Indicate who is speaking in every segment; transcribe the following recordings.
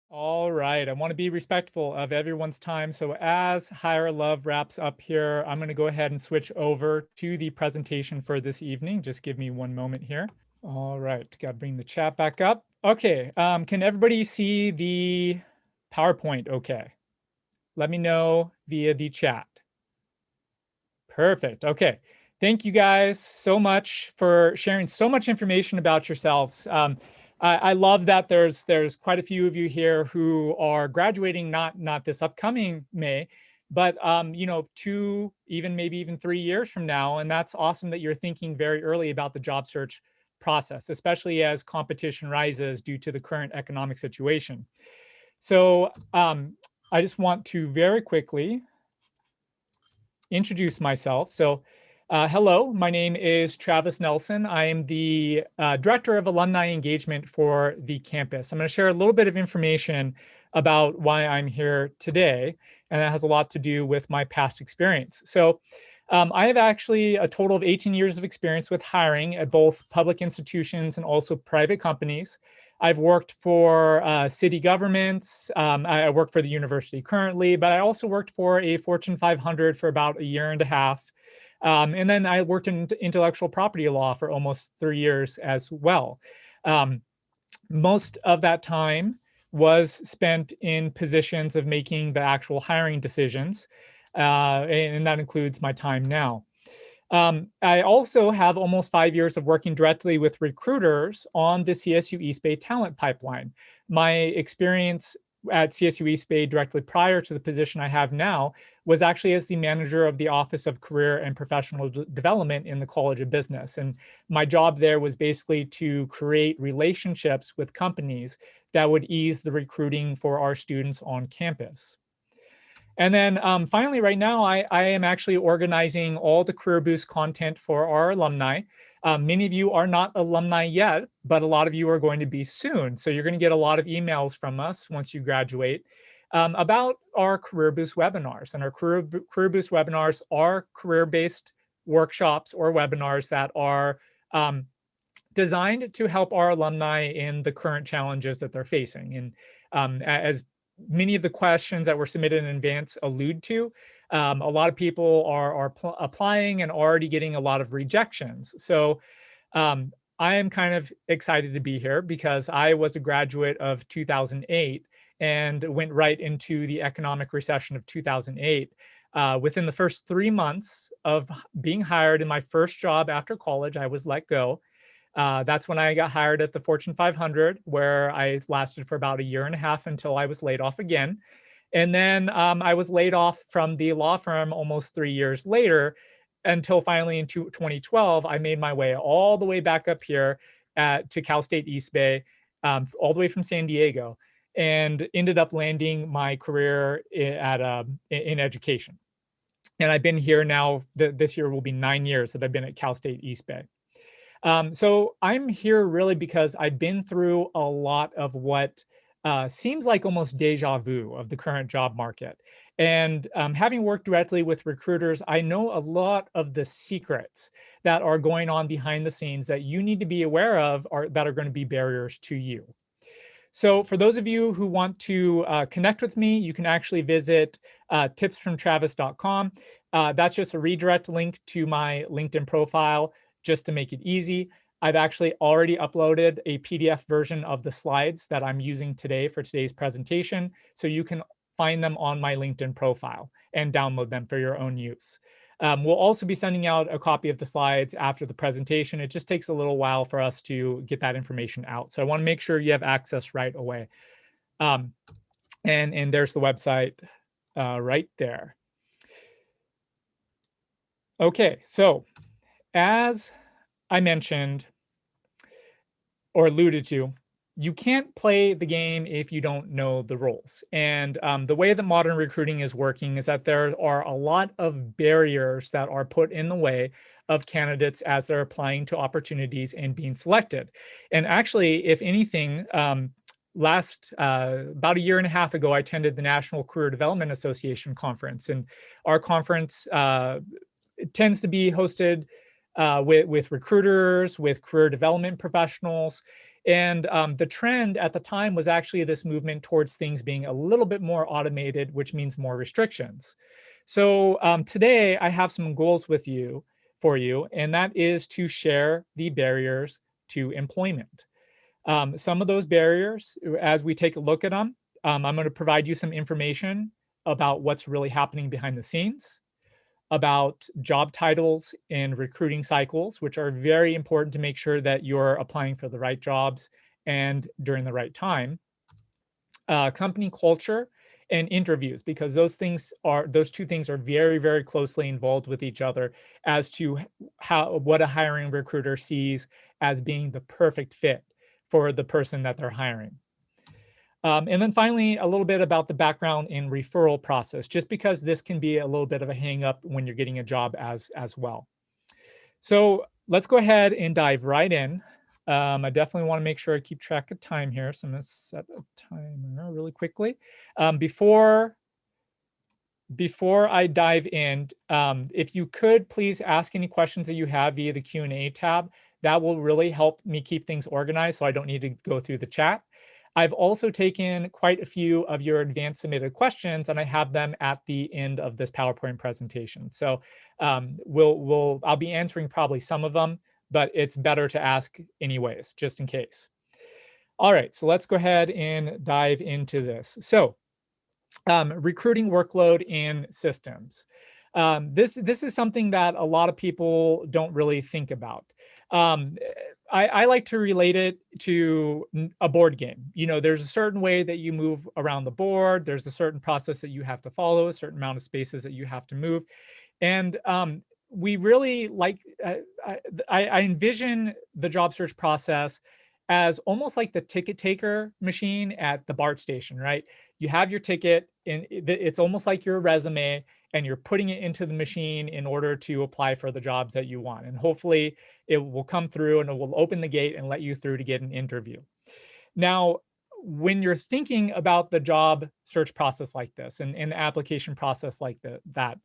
Speaker 1: All right, I want to be respectful of everyone's time. So as Higher Love wraps up here, I'm going to go ahead and switch over to the presentation for this evening. Just give me one moment here. All right, got to bring the chat back up. Okay, can everybody see the PowerPoint okay? Let me know via the chat. Perfect, okay. Thank you guys so much for sharing so much information about yourselves. I love that there's quite a few of you here who are graduating not this upcoming May, but you know, 2, even maybe even 3 years from now. And that's awesome that you're thinking very early about the job search process, especially as competition rises due to the current economic situation. So I just want to very quickly introduce myself. So hello, my name is Travis Nelson. I am the Director of Alumni Engagement for the campus. I'm going to share a little bit of information about why I'm here today, and that has a lot to do with my past experience. So I have actually a total of 18 years of experience with hiring at both public institutions and also private companies. I've worked for city governments. I work for the university currently, but I also worked for a Fortune 500 for about a year and a half. And then I worked in intellectual property law for almost 3 years as well. Most of that time was spent in positions of making the actual hiring decisions, and that includes my time now. I also have almost 5 years of working directly with recruiters on the CSU East Bay talent pipeline. My experience at CSU East Bay directly prior to the position I have now was actually as the manager of the Office of Career and Professional Development in the College of Business. And my job there was basically to create relationships with companies that would ease the recruiting for our students on campus. And then finally, right now, I am actually organizing all the Career Boost content for our alumni. Many of you are not alumni yet, but a lot of you are going to be soon. So you're going to get a lot of emails from us once you graduate about our Career Boost webinars. And our Career Boost webinars are career-based workshops or webinars that are designed to help our alumni in the current challenges that they're facing. And as many of the questions that were submitted in advance allude to, a lot of people are applying and already getting a lot of rejections. So I am kind of excited to be here because I was a graduate of 2008 and went right into the economic recession of 2008. Within the first 3 months of being hired in my first job after college, I was let go. That's when I got hired at the Fortune 500, where I lasted for about a year and a half until I was laid off again. And then I was laid off from the law firm almost 3 years later, until finally in 2012, I made my way all the way back up here to Cal State East Bay, all the way from San Diego, and ended up landing my career in education. And I've been here now, this year will be 9 years that I've been at Cal State East Bay. So I'm here really because I've been through a lot of what seems like almost deja vu of the current job market. And having worked directly with recruiters, I know a lot of the secrets that are going on behind the scenes that you need to be aware of that are going to be barriers to you. So for those of you who want to connect with me, you can actually visit tipsfromtravis.com. That's just a redirect link to my LinkedIn profile, just to make it easy. I've actually already uploaded a PDF version of the slides that I'm using today for today's presentation, so you can find them on my LinkedIn profile and download them for your own use. We'll also be sending out a copy of the slides after the presentation. It just takes a little while for us to get that information out. So I want to make sure you have access right away. And there's the website right there. Okay, so as I mentioned or alluded to, you can't play the game if you don't know the rules. And the way that modern recruiting is working is that there are a lot of barriers that are put in the way of candidates as they're applying to opportunities and being selected. And actually, if anything, about a year and a half ago, I attended the National Career Development Association conference. And our conference tends to be hosted with recruiters, with career development professionals. And the trend at the time was actually this movement towards things being a little bit more automated, which means more restrictions. So today I have some goals for you, and that is to share the barriers to employment. Some of those barriers, as we take a look at them, I'm going to provide you some information about what's really happening behind the scenes, about job titles and recruiting cycles, which are very important to make sure that you're applying for the right jobs and during the right time, company culture and interviews, because those two things are very, very closely involved with each other as to what a hiring recruiter sees as being the perfect fit for the person that they're hiring. And then finally, a little bit about the background and referral process, just because this can be a little bit of a hang up when you're getting a job as well. So let's go ahead and dive right in. I definitely want to make sure I keep track of time here. So I'm going to set a timer really quickly. Before I dive in, if you could please ask any questions that you have via the Q&A tab, that will really help me keep things organized so I don't need to go through the chat. I've also taken quite a few of your advanced submitted questions, and I have them at the end of this PowerPoint presentation. So I'll be answering probably some of them, but it's better to ask anyways, just in case. All right, so let's go ahead and dive into this. So recruiting workload and systems. This is something that a lot of people don't really think about. I like to relate it to a board game. You know, there's a certain way that you move around the board. There's a certain process that you have to follow, a certain amount of spaces that you have to move. And we really like, I envision the job search process as almost like the ticket taker machine at the BART station, right? You have your ticket, and it's almost like your resume, and you're putting it into the machine in order to apply for the jobs that you want. And hopefully it will come through and it will open the gate and let you through to get an interview. Now, when you're thinking about the job search process like this and the application process like that,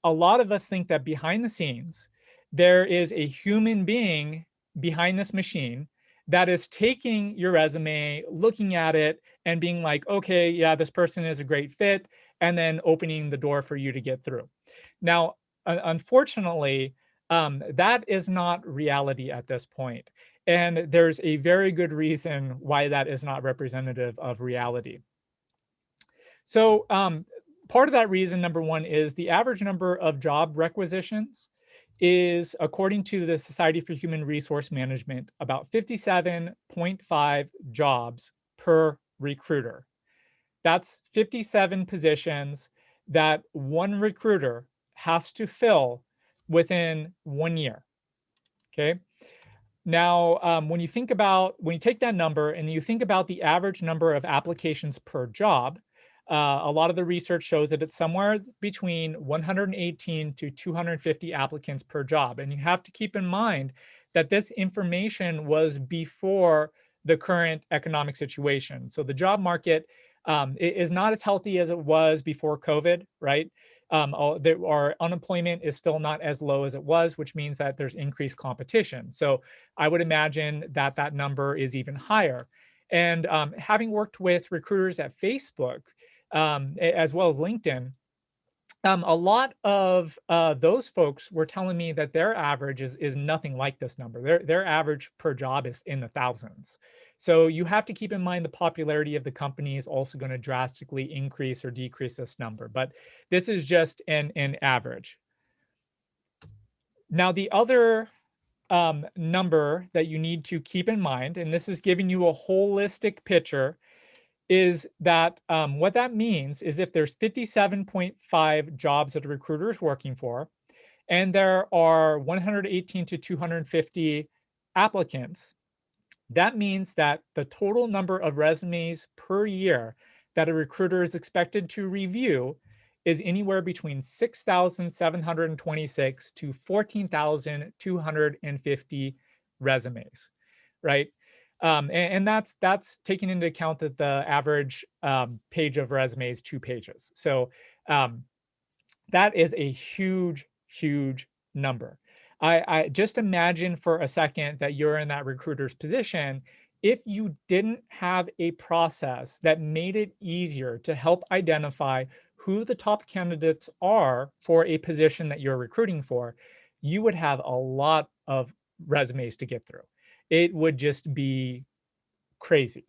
Speaker 1: a lot of us think that behind the scenes, there is a human being behind this machine that is taking your resume, looking at it, and being like, okay, yeah, this person is a great fit, and then opening the door for you to get through. Now, unfortunately, that is not reality at this point. And there's a very good reason why that is not representative of reality. So part of that reason, number one, is the average number of job requisitions is, according to the Society for Human Resource Management, about 57.5 jobs per recruiter. That's 57 positions that one recruiter has to fill within 1 year. Okay. Now, when you take that number and you think about the average number of applications per job, a lot of the research shows that it's somewhere between 118 to 250 applicants per job. And you have to keep in mind that this information was before the current economic situation. So the job market is not as healthy as it was before COVID, right? Our unemployment is still not as low as it was, which means that there's increased competition. So I would imagine that that number is even higher. And having worked with recruiters at Facebook, as well as LinkedIn, a lot of those folks were telling me that their average is nothing like this number. Their average per job is in the thousands. So you have to keep in mind the popularity of the company is also going to drastically increase or decrease this number. But this is just an average. Now, the other number that you need to keep in mind, and this is giving you a holistic picture, is that what that means is if there's 57.5 jobs that a recruiter is working for, and there are 118 to 250 applicants, that means that the total number of resumes per year that a recruiter is expected to review is anywhere between 6,726 to 14,250 resumes, right? And that's taking into account that the average page of resume is 2 pages. So that is a huge, huge number. I just imagine for a second that you're in that recruiter's position. If you didn't have a process that made it easier to help identify who the top candidates are for a position that you're recruiting for, you would have a lot of resumes to get through. It would just be crazy.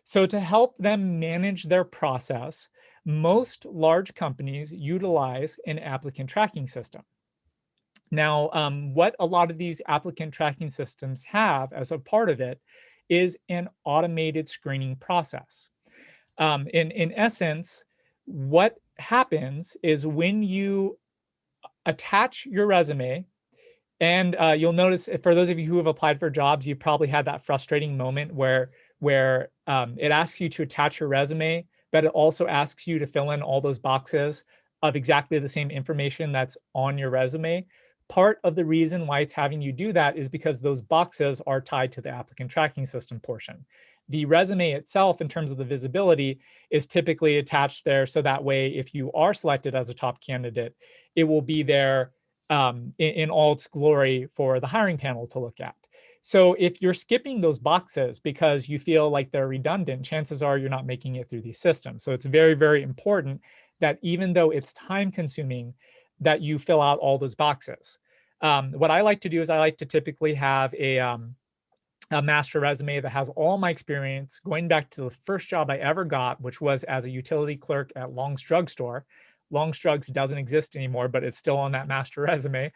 Speaker 1: So to help them manage their process, most large companies utilize an applicant tracking system. Now, what a lot of these applicant tracking systems have as a part of it is an automated screening process. In essence, what happens is when you attach your resume, and you'll notice, for those of you who have applied for jobs, you probably had that frustrating moment where it asks you to attach your resume, but it also asks you to fill in all those boxes of exactly the same information that's on your resume. Part of the reason why it's having you do that is because those boxes are tied to the applicant tracking system portion. The resume itself, in terms of the visibility, is typically attached there, so that way, if you are selected as a top candidate, it will be there in all its glory for the hiring panel to look at. So if you're skipping those boxes because you feel like they're redundant, chances are you're not making it through these systems. So it's very, very important that even though it's time consuming, that you fill out all those boxes. What I like to do is I like to typically have a master resume that has all my experience going back to the first job I ever got, which was as a utility clerk at Long's Drugstore. Long's Drugs doesn't exist anymore, but it's still on that master resume.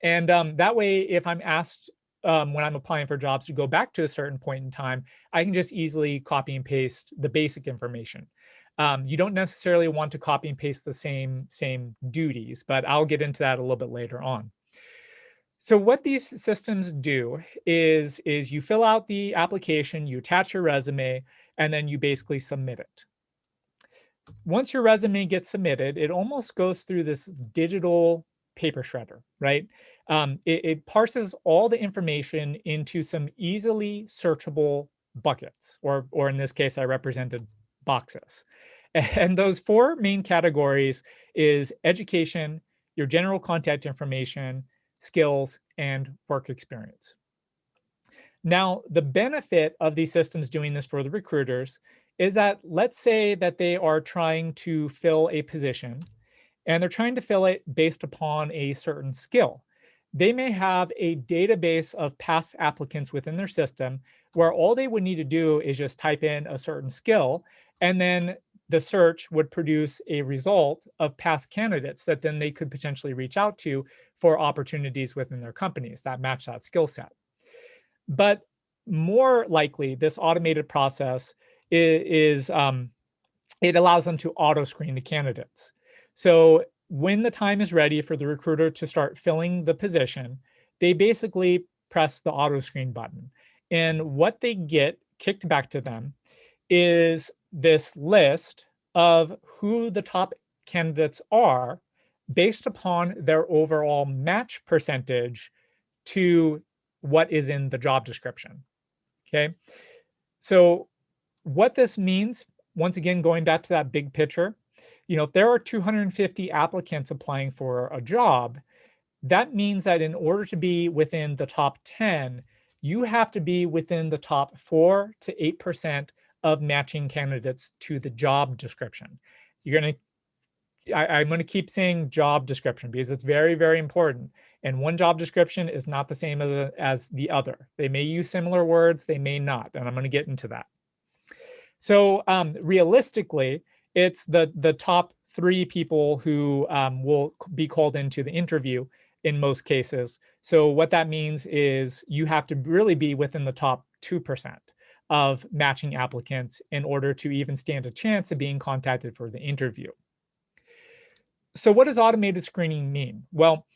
Speaker 1: And that way, if I'm asked when I'm applying for jobs to go back to a certain point in time, I can just easily copy and paste the basic information. You don't necessarily want to copy and paste the same duties, but I'll get into that a little bit later on. So what these systems do is you fill out the application, you attach your resume, and then you basically submit it. Once your resume gets submitted, it almost goes through this digital paper shredder, right? It parses all the information into some easily searchable buckets, or in this case, I represented boxes. And those four main categories is education, your general contact information, skills, and work experience. Now, the benefit of these systems doing this for the recruiters is that, let's say that they are trying to fill a position and they're trying to fill it based upon a certain skill. They may have a database of past applicants within their system where all they would need to do is just type in a certain skill, and then the search would produce a result of past candidates that then they could potentially reach out to for opportunities within their companies that match that skill set. But more likely, this automated process is it allows them to auto screen the candidates. So when the time is ready for the recruiter to start filling the position, they basically press the auto screen button. And what they get kicked back to them is this list of who the top candidates are based upon their overall match percentage to what is in the job description. Okay. So what this means, once again, going back to that big picture, if there are 250 applicants applying for a job, that means that in order to be within the top 10, you have to be within the top 4 to 8% of matching candidates to the job description. I'm going to keep saying job description because it's very, very important. And one job description is not the same as the other. They may use similar words, they may not, and I'm going to get into that. So realistically, it's the top 3 people who will be called into the interview in most cases. So what that means is you have to really be within the top 2% of matching applicants in order to even stand a chance of being contacted for the interview. So what does automated screening mean? Well,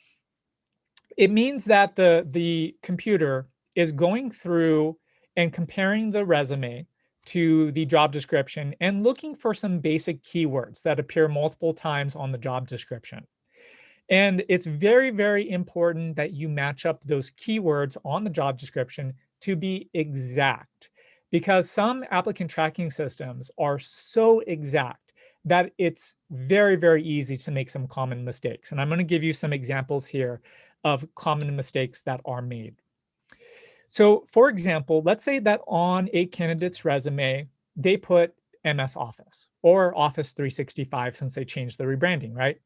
Speaker 1: it means that the computer is going through and comparing the resume to the job description and looking for some basic keywords that appear multiple times on the job description. And it's very, very important that you match up those keywords on the job description to be exact, because some applicant tracking systems are so exact that it's very, very easy to make some common mistakes. And I'm going to give you some examples here of common mistakes that are made. So for example, let's say that on a candidate's resume, they put MS Office or Office 365 since they changed the rebranding, right?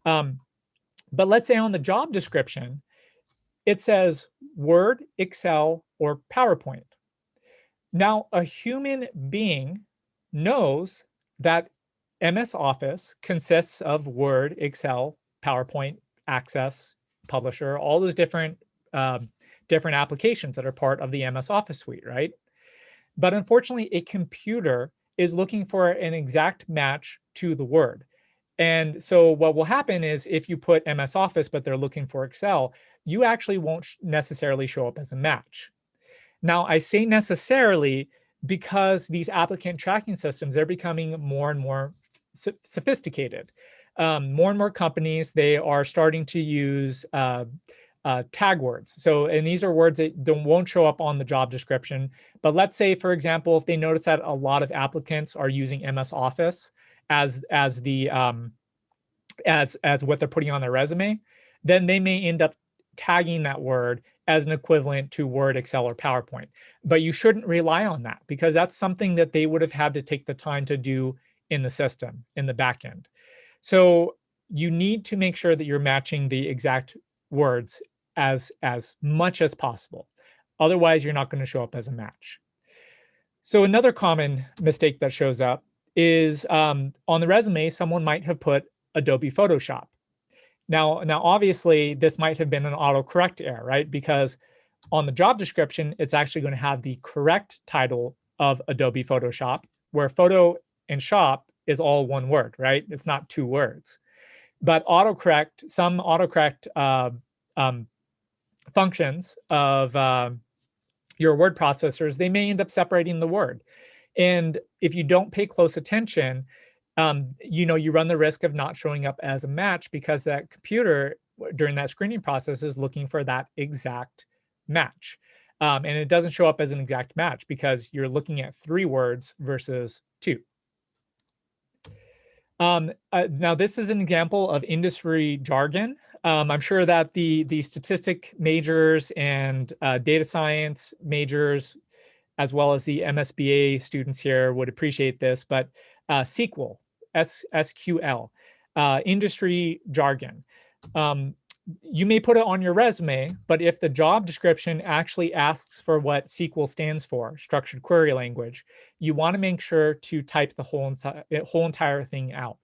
Speaker 1: But let's say on the job description, it says Word, Excel, or PowerPoint. Now, a human being knows that MS Office consists of Word, Excel, PowerPoint, Access, Publisher, all those different applications that are part of the MS Office suite, right? But unfortunately, a computer is looking for an exact match to the word. And so what will happen is if you put MS Office, but they're looking for Excel, you actually won't necessarily show up as a match. Now, I say necessarily because these applicant tracking systems, they're becoming more and more sophisticated. More and more companies, they are starting to use tag words. So, and these are words that won't show up on the job description. But let's say, for example, if they notice that a lot of applicants are using MS Office as what they're putting on their resume, then they may end up tagging that word as an equivalent to Word, Excel, or PowerPoint. But you shouldn't rely on that because that's something that they would have had to take the time to do in the system, in the backend. So you need to make sure that you're matching the exact words as much as possible. Otherwise, you're not going to show up as a match. So another common mistake that shows up is on the resume, someone might have put Adobe Photoshop. Now, obviously, this might have been an autocorrect error, right? Because on the job description, it's actually going to have the correct title of Adobe Photoshop, where photo and shop is all one word, right? It's not two words. But some autocorrect functions of your word processors, they may end up separating the word. And if you don't pay close attention, you run the risk of not showing up as a match because that computer during that screening process is looking for that exact match. And it doesn't show up as an exact match because you're looking at 3 words versus 2. Now, this is an example of industry jargon. I'm sure that the statistic majors and data science majors, as well as the MSBA students here would appreciate this, but SQL, SQL, industry jargon. You may put it on your resume, but if the job description actually asks for what SQL stands for, structured query language, you want to make sure to type the whole entire thing out.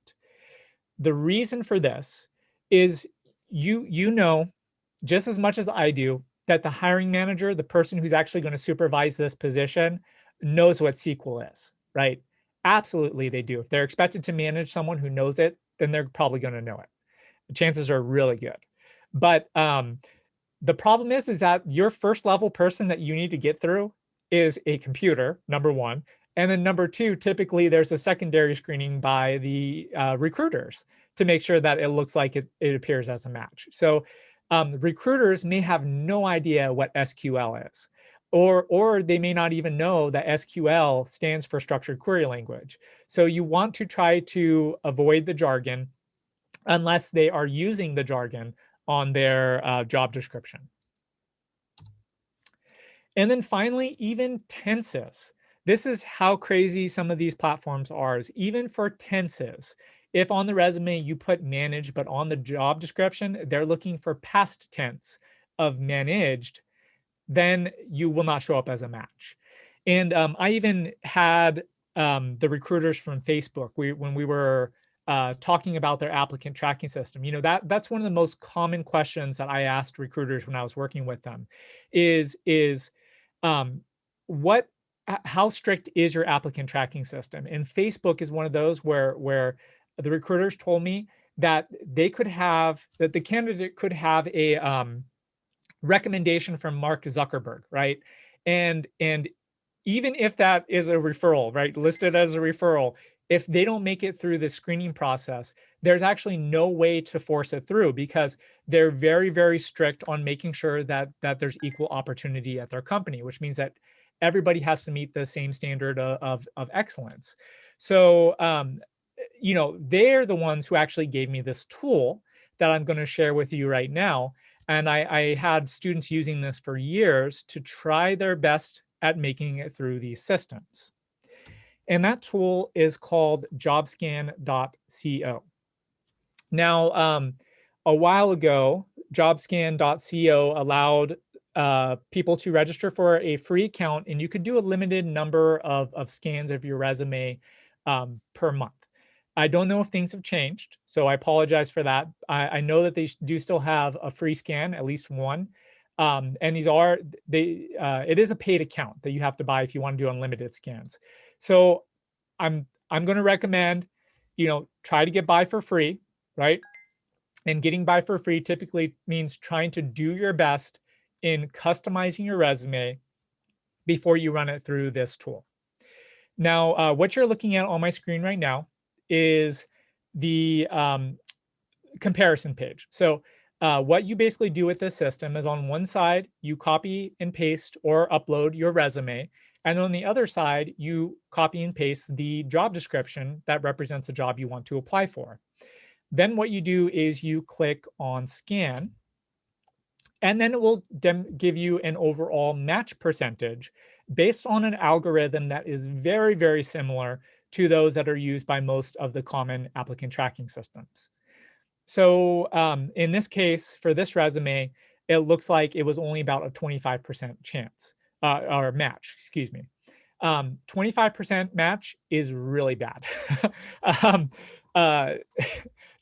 Speaker 1: The reason for this is you know just as much as I do that the hiring manager, the person who's actually going to supervise this position, knows what SQL is, right? Absolutely, they do. If they're expected to manage someone who knows it, then they're probably going to know it. The chances are really good. But the problem is that your first level person that you need to get through is a computer, number one. And then number two, typically there's a secondary screening by the recruiters to make sure that it looks like it appears as a match. So recruiters may have no idea what SQL is, or they may not even know that SQL stands for structured query language. So you want to try to avoid the jargon unless they are using the jargon on their job description. And then finally, even tenses. This is how crazy some of these platforms are. Is even for tenses, if on the resume you put manage, but on the job description, they're looking for past tense of managed, then you will not show up as a match. And I even had the recruiters from Facebook, when we were talking about their applicant tracking system, that's one of the most common questions that I asked recruiters when I was working with them is how strict is your applicant tracking system? And Facebook is one of those where the recruiters told me that the candidate could have a recommendation from Mark Zuckerberg, right? And even if that is a referral, right, listed as a referral, if they don't make it through the screening process, there's actually no way to force it through because they're very, very strict on making sure that there's equal opportunity at their company, which means that everybody has to meet the same standard of excellence. So they're the ones who actually gave me this tool that I'm going to share with you right now. And I had students using this for years to try their best at making it through these systems. And that tool is called Jobscan.co. Now, a while ago, Jobscan.co allowed people to register for a free account, and you could do a limited number of scans of your resume per month. I don't know if things have changed, so I apologize for that. I know that they do still have a free scan, at least one. And it is a paid account that you have to buy if you want to do unlimited scans. So I'm going to recommend, try to get by for free, right? And getting by for free typically means trying to do your best in customizing your resume before you run it through this tool. Now, what you're looking at on my screen right now is the comparison page. So what you basically do with this system is on one side, you copy and paste or upload your resume. And on the other side, you copy and paste the job description that represents the job you want to apply for. Then what you do is you click on scan, and then it will give you an overall match percentage based on an algorithm that is very, very similar to those that are used by most of the common applicant tracking systems. So in this case, for this resume, it looks like it was only about a 25% chance or match, excuse me. 25% match is really bad. um, uh,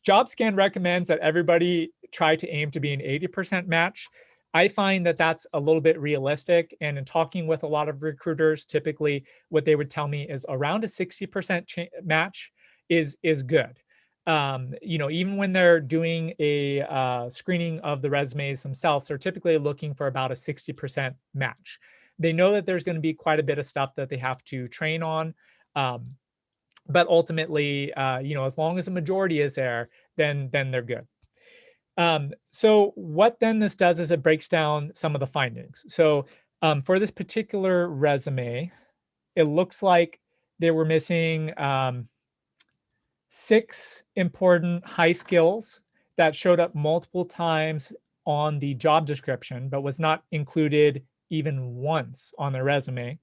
Speaker 1: JobScan recommends that everybody try to aim to be an 80% match. I find that that's a little bit realistic. And in talking with a lot of recruiters, typically what they would tell me is around a 60% match is good. Even when they're doing a screening of the resumes themselves, they're typically looking for about a 60% match. They know that there's going to be quite a bit of stuff that they have to train on. But ultimately, as long as the majority is there, then they're good. So what then this does is it breaks down some of the findings. So for this particular resume, it looks like they were missing 6 important high skills that showed up multiple times on the job description, but was not included even once on their resume.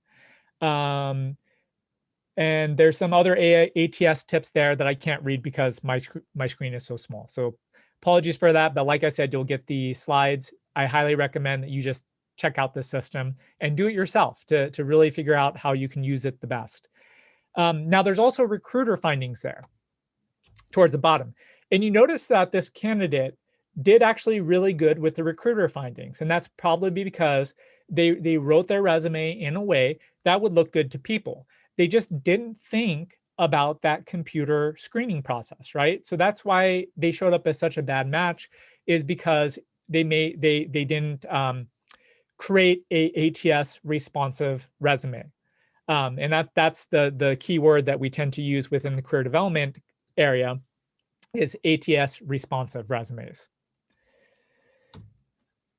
Speaker 1: And there's some other ATS tips there that I can't read because my screen is so small. So apologies for that. But like I said, you'll get the slides. I highly recommend that you just check out the system and do it yourself to really figure out how you can use it the best. Now, there's also recruiter findings there towards the bottom. And you notice that this candidate did actually really good with the recruiter findings. And that's probably because they wrote their resume in a way that would look good to people. They just didn't think about that computer screening process, right? So that's why they showed up as such a bad match, is because they didn't create a ATS responsive resume. And that's the key word that we tend to use within the career development area is ATS responsive resumes.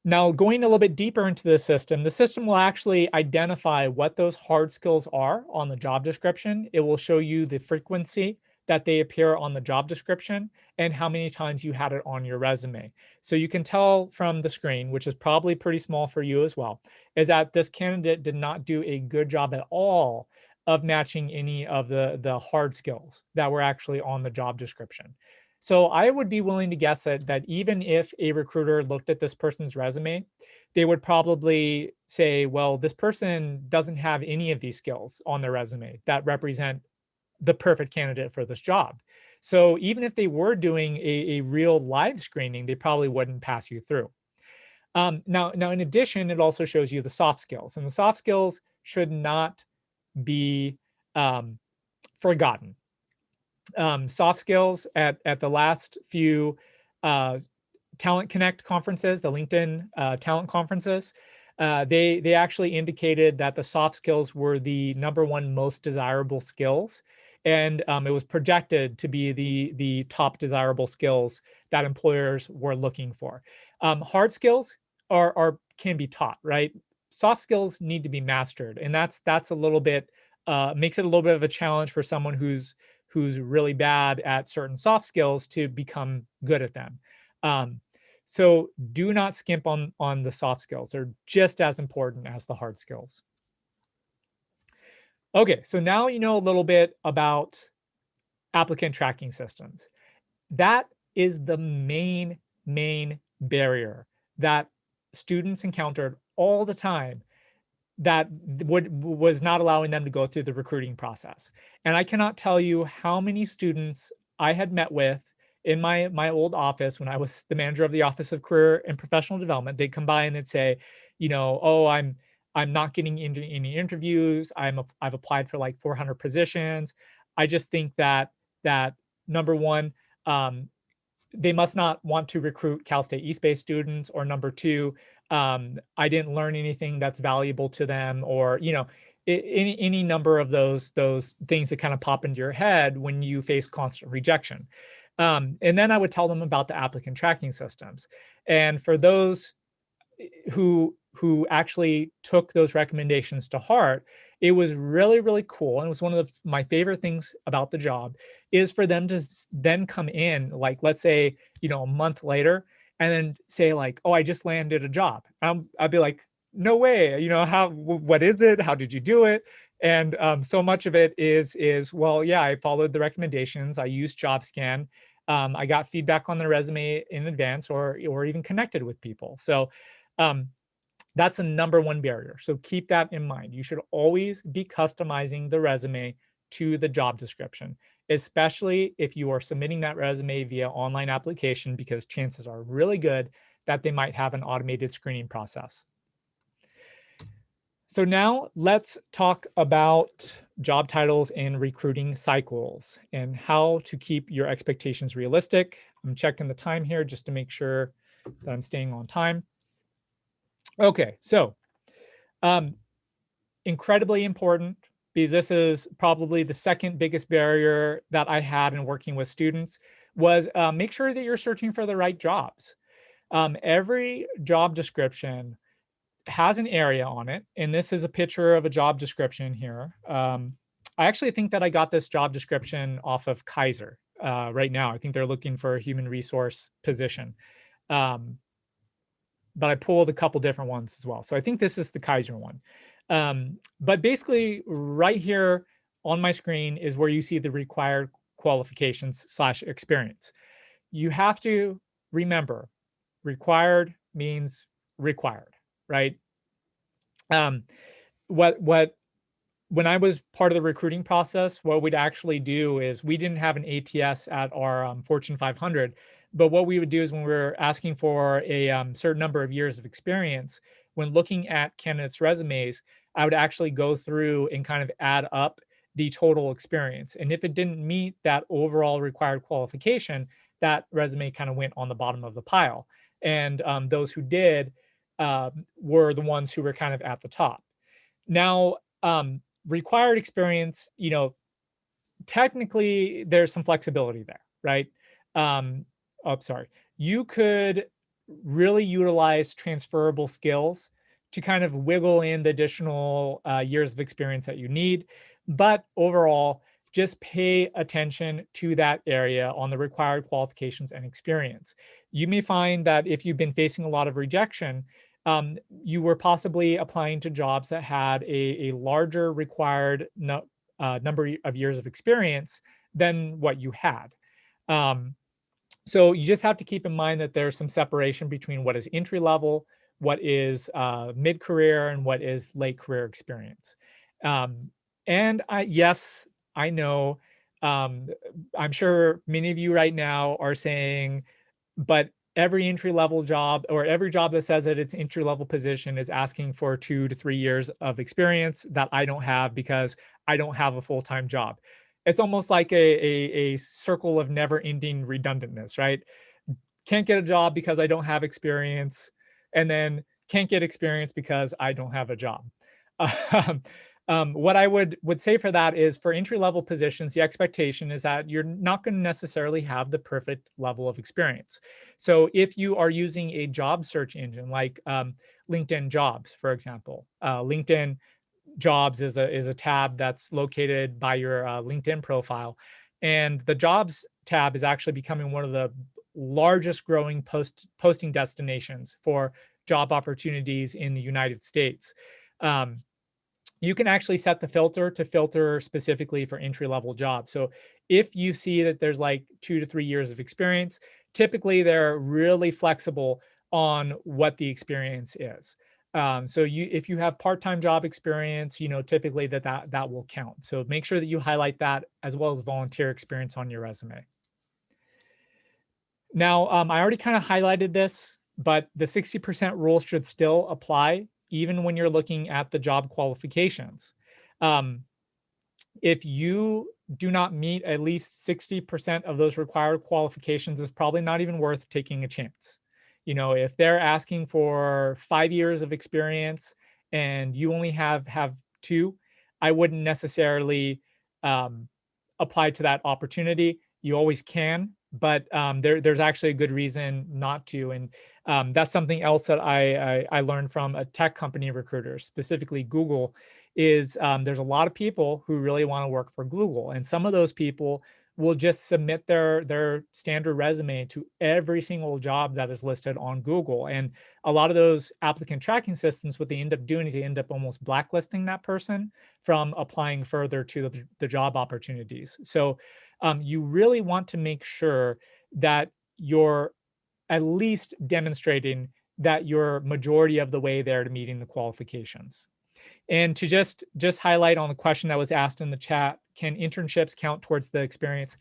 Speaker 1: Now, going a little bit deeper into the system will actually identify what those hard skills are on the job description. It will show you the frequency that they appear on the job description and how many times you had it on your resume. So you can tell from the screen, which is probably pretty small for you as well, is that this candidate did not do a good job at all of matching any of the hard skills that were actually on the job description. So I would be willing to guess that even if a recruiter looked at this person's resume, they would probably say, well, this person doesn't have any of these skills on their resume that represent the perfect candidate for this job. So even if they were doing a real live screening, they probably wouldn't pass you through. Now, in addition, it also shows you the soft skills, and the soft skills should not be forgotten. Soft skills at the last few Talent Connect conferences, the LinkedIn talent conferences, they actually indicated that the soft skills were the #1 most desirable skills. And it was projected to be the top desirable skills that employers were looking for. Hard skills can be taught, right? Soft skills need to be mastered, and that's a little bit makes it a little bit of a challenge for someone who's who's really bad at certain soft skills to become good at them. So do not skimp on the soft skills. They're just as important as the hard skills. Okay, so now you know a little bit about applicant tracking systems. That is the main barrier that students encountered all the time that was not allowing them to go through the recruiting process. And I cannot tell you how many students I had met with in my old office when I was the manager of the Office of Career and Professional Development. They'd come by and they'd say, you know, oh, I'm not getting into any interviews. I've applied for like 400 positions. I just think that number one, they must not want to recruit Cal State East Bay students, or number two, I didn't learn anything that's valuable to them, or any number of those things that kind of pop into your head when you face constant rejection. And then I would tell them about the applicant tracking systems. And for those who actually took those recommendations to heart, it was really cool. And it was one of my favorite things about the job is for them to then come in, like, let's say, a month later, and then say like, oh, I just landed a job. I'd be like, no way, what is it? How did you do it? And so much of it is, well, yeah, I followed the recommendations. I used Jobscan. I got feedback on the resume in advance, or even connected with people. So that's a number one barrier. So keep that in mind. You should always be customizing the resume to the job description, especially if you are submitting that resume via online application, because chances are really good that they might have an automated screening process. So now let's talk about job titles and recruiting cycles and how to keep your expectations realistic. I'm checking the time here just to make sure that I'm staying on time. Okay, so incredibly important, because this is probably the second biggest barrier that I had in working with students, was make sure that you're searching for the right jobs. Every job description has an area on it, and this is a picture of a job description here. I actually think that I got this job description off of Kaiser right now. I think they're looking for a human resource position. But I pulled a couple different ones as well. So I think this is the Kaiser one. But basically right here on my screen is where you see the required qualifications / experience. You have to remember, required means required, right? When I was part of the recruiting process, what we'd actually do is we didn't have an ATS at our Fortune 500, but what we would do is when we were asking for a certain number of years of experience, when looking at candidates' resumes, I would actually go through and kind of add up the total experience. And if it didn't meet that overall required qualification, that resume kind of went on the bottom of the pile. And those who did were the ones who were kind of at the top. Now, required experience, technically there's some flexibility there, right? Sorry. You could really utilize transferable skills to kind of wiggle in the additional years of experience that you need. But overall, just pay attention to that area on the required qualifications and experience. You may find that if you've been facing a lot of rejection, you were possibly applying to jobs that had a larger required number of years of experience than what you had. So you just have to keep in mind that there's some separation between what is entry level, what is mid-career, and what is late career experience. And yes, I know, I'm sure many of you right now are saying, but every entry-level job, or every job that says that it's entry-level position, is asking for 2 to 3 years of experience that I don't have because I don't have a full-time job. It's almost like a circle of never-ending redundantness, right? Can't get a job because I don't have experience, and then can't get experience because I don't have a job. What I would say for that is, for entry-level positions, the expectation is that you're not going to necessarily have the perfect level of experience. So if you are using a job search engine like LinkedIn Jobs, for example, LinkedIn Jobs is a tab that's located by your LinkedIn profile. And the jobs tab is actually becoming one of the largest growing posting destinations for job opportunities in the United States. You can actually set the filter to filter specifically for entry-level jobs. So if you see that there's like 2 to 3 years of experience, typically they're really flexible on what the experience is. So if you have part-time job experience, typically that will count. So make sure that you highlight that as well as volunteer experience on your resume. Now, I already kind of highlighted this, but the 60% rule should still apply even when you're looking at the job qualifications. If you do not meet at least 60% of those required qualifications, it's probably not even worth taking a chance. If they're asking for 5 years of experience and you only have 2, I wouldn't necessarily apply to that opportunity. You always can, but there's actually a good reason not to. And that's something else that I learned from a tech company recruiter, specifically Google, is there's a lot of people who really want to work for Google. And some of those people will just submit their standard resume to every single job that is listed on Google. And a lot of those applicant tracking systems, what they end up doing is they end up almost blacklisting that person from applying further to the job opportunities. So you really want to make sure that you're at least demonstrating that you're majority of the way there to meeting the qualifications. And to just highlight on the question that was asked in the chat, can internships count towards the experience?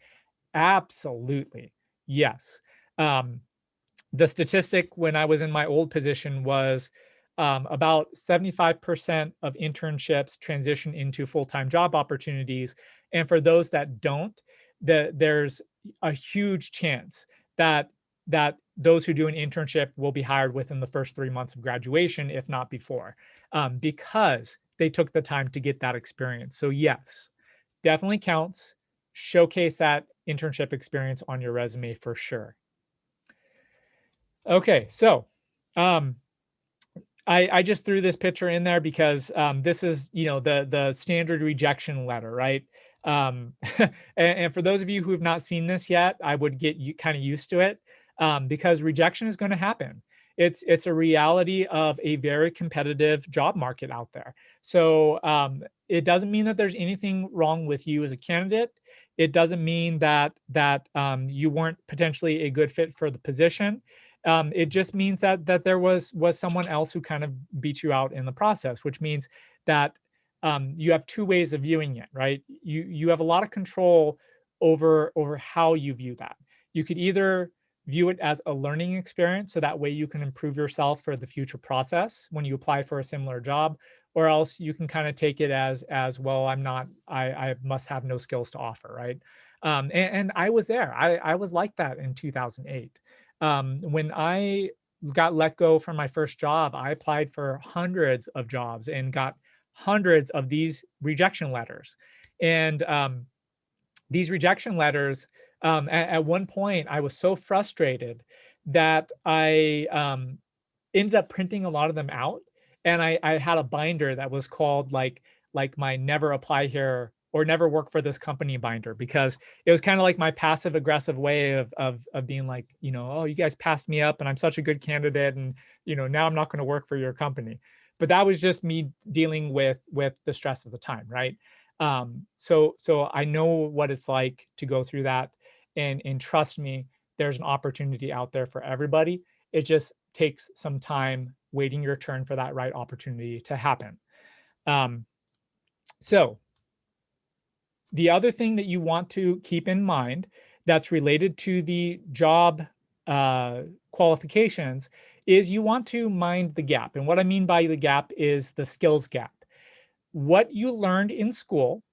Speaker 1: Absolutely, yes. The statistic when I was in my old position was about 75% of internships transition into full-time job opportunities. And for those that don't, there's a huge chance that those who do an internship will be hired within the first 3 months of graduation, if not before, because they took the time to get that experience. So yes, definitely counts. Showcase that internship experience on your resume for sure. Okay, so I just threw this picture in there because this is the standard rejection letter, right? And for those of you who have not seen this yet, I would get you kind of used to it because rejection is going to happen. It's a reality of a very competitive job market out there. So it doesn't mean that there's anything wrong with you as a candidate. It doesn't mean that you weren't potentially a good fit for the position. It just means that there was someone else who kind of beat you out in the process, which means that you have two ways of viewing it, right? You have a lot of control over how you view that. You could either view it as a learning experience, so that way you can improve yourself for the future process when you apply for a similar job, or else you can kind of take it as well, I must have no skills to offer, right? And I was there. I was like that in 2008. When I got let go from my first job, I applied for hundreds of jobs and got hundreds of these rejection letters. And these rejection letters, at one point, I was so frustrated that I ended up printing a lot of them out. And I had a binder that was called like my never apply here or never work for this company binder, because it was kind of like my passive aggressive way of being like, oh, you guys passed me up and I'm such a good candidate. And, now I'm not going to work for your company. But that was just me dealing with the stress of the time. Right. So I know what it's like to go through that, and trust me, there's an opportunity out there for everybody. It just takes some time waiting your turn for that right opportunity to happen. So the other thing that you want to keep in mind that's related to the job qualifications is you want to mind the gap. And what I mean by the gap is the skills gap. What you learned in school,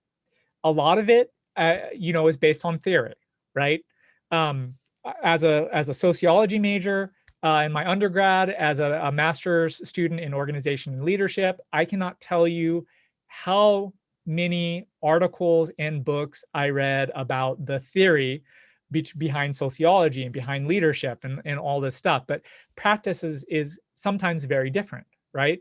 Speaker 1: a lot of it, is based on theory, right? As a sociology major in my undergrad, as a master's student in organization and leadership, I cannot tell you how many articles and books I read about the theory behind sociology and behind leadership and all this stuff. But practice is sometimes very different, right?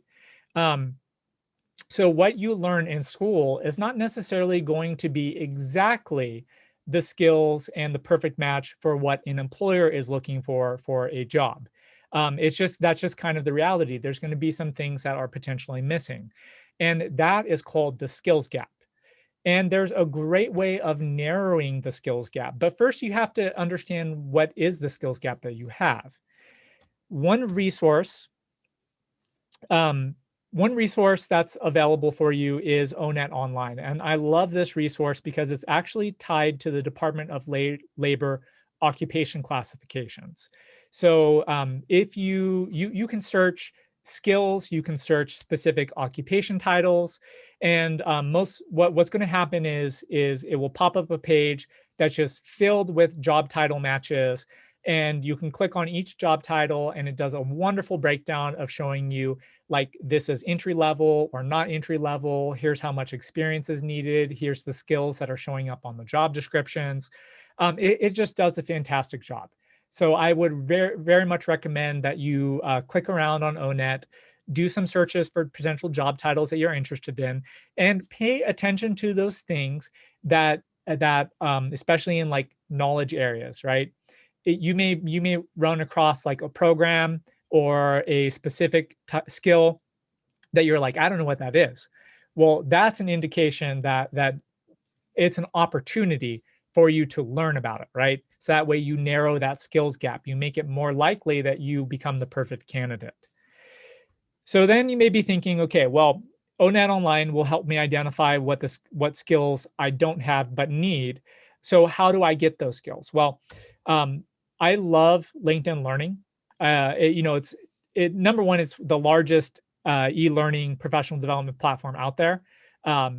Speaker 1: So what you learn in school is not necessarily going to be exactly the skills and the perfect match for what an employer is looking for a job. That's just kind of the reality. There's going to be some things that are potentially missing, and that is called the skills gap. And there's a great way of narrowing the skills gap. But first, you have to understand what is the skills gap that you have. One resource um, one resource that's available for you is ONET Online. And I love this resource because it's actually tied to the Department of Labor occupation classifications. So if you can search skills, you can search specific occupation titles, and what's going to happen is it will pop up a page that's just filled with job title matches, and you can click on each job title, and it does a wonderful breakdown of showing you, like, this is entry level or not entry level. Here's how much experience is needed. Here's the skills that are showing up on the job descriptions. It just does a fantastic job. So I would very much recommend that you click around on ONET, do some searches for potential job titles that you're interested in, and pay attention to those things that especially in like knowledge areas, right? You may run across like a program or a specific skill that you're like, I don't know what that is. Well, that's an indication that it's an opportunity for you to learn about it, right? So that way you narrow that skills gap. You make it more likely that you become the perfect candidate. So then you may be thinking, okay, well, ONET Online will help me identify what skills I don't have but need. So how do I get those skills? Well, I love LinkedIn Learning. Number one, it's the largest e-learning professional development platform out there.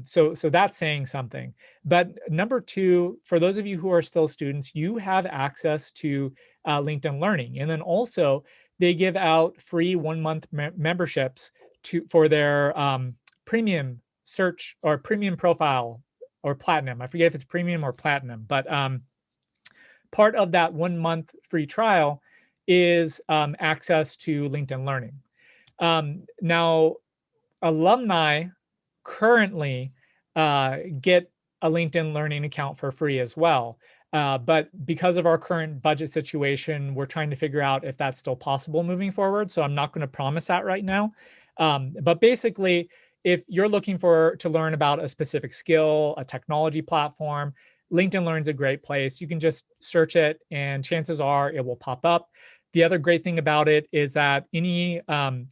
Speaker 1: So that's saying something. But number two, for those of you who are still students, you have access to LinkedIn Learning. And then also they give out free 1-month memberships for their premium search or premium profile or platinum. I forget if it's premium or platinum, but part of that 1-month free trial is access to LinkedIn Learning. Now, alumni currently get a LinkedIn Learning account for free as well. But because of our current budget situation, we're trying to figure out if that's still possible moving forward. So I'm not going to promise that right now. But basically, if you're looking to learn about a specific skill, a technology platform, LinkedIn Learn is a great place. You can just search it, and chances are it will pop up. The other great thing about it is that any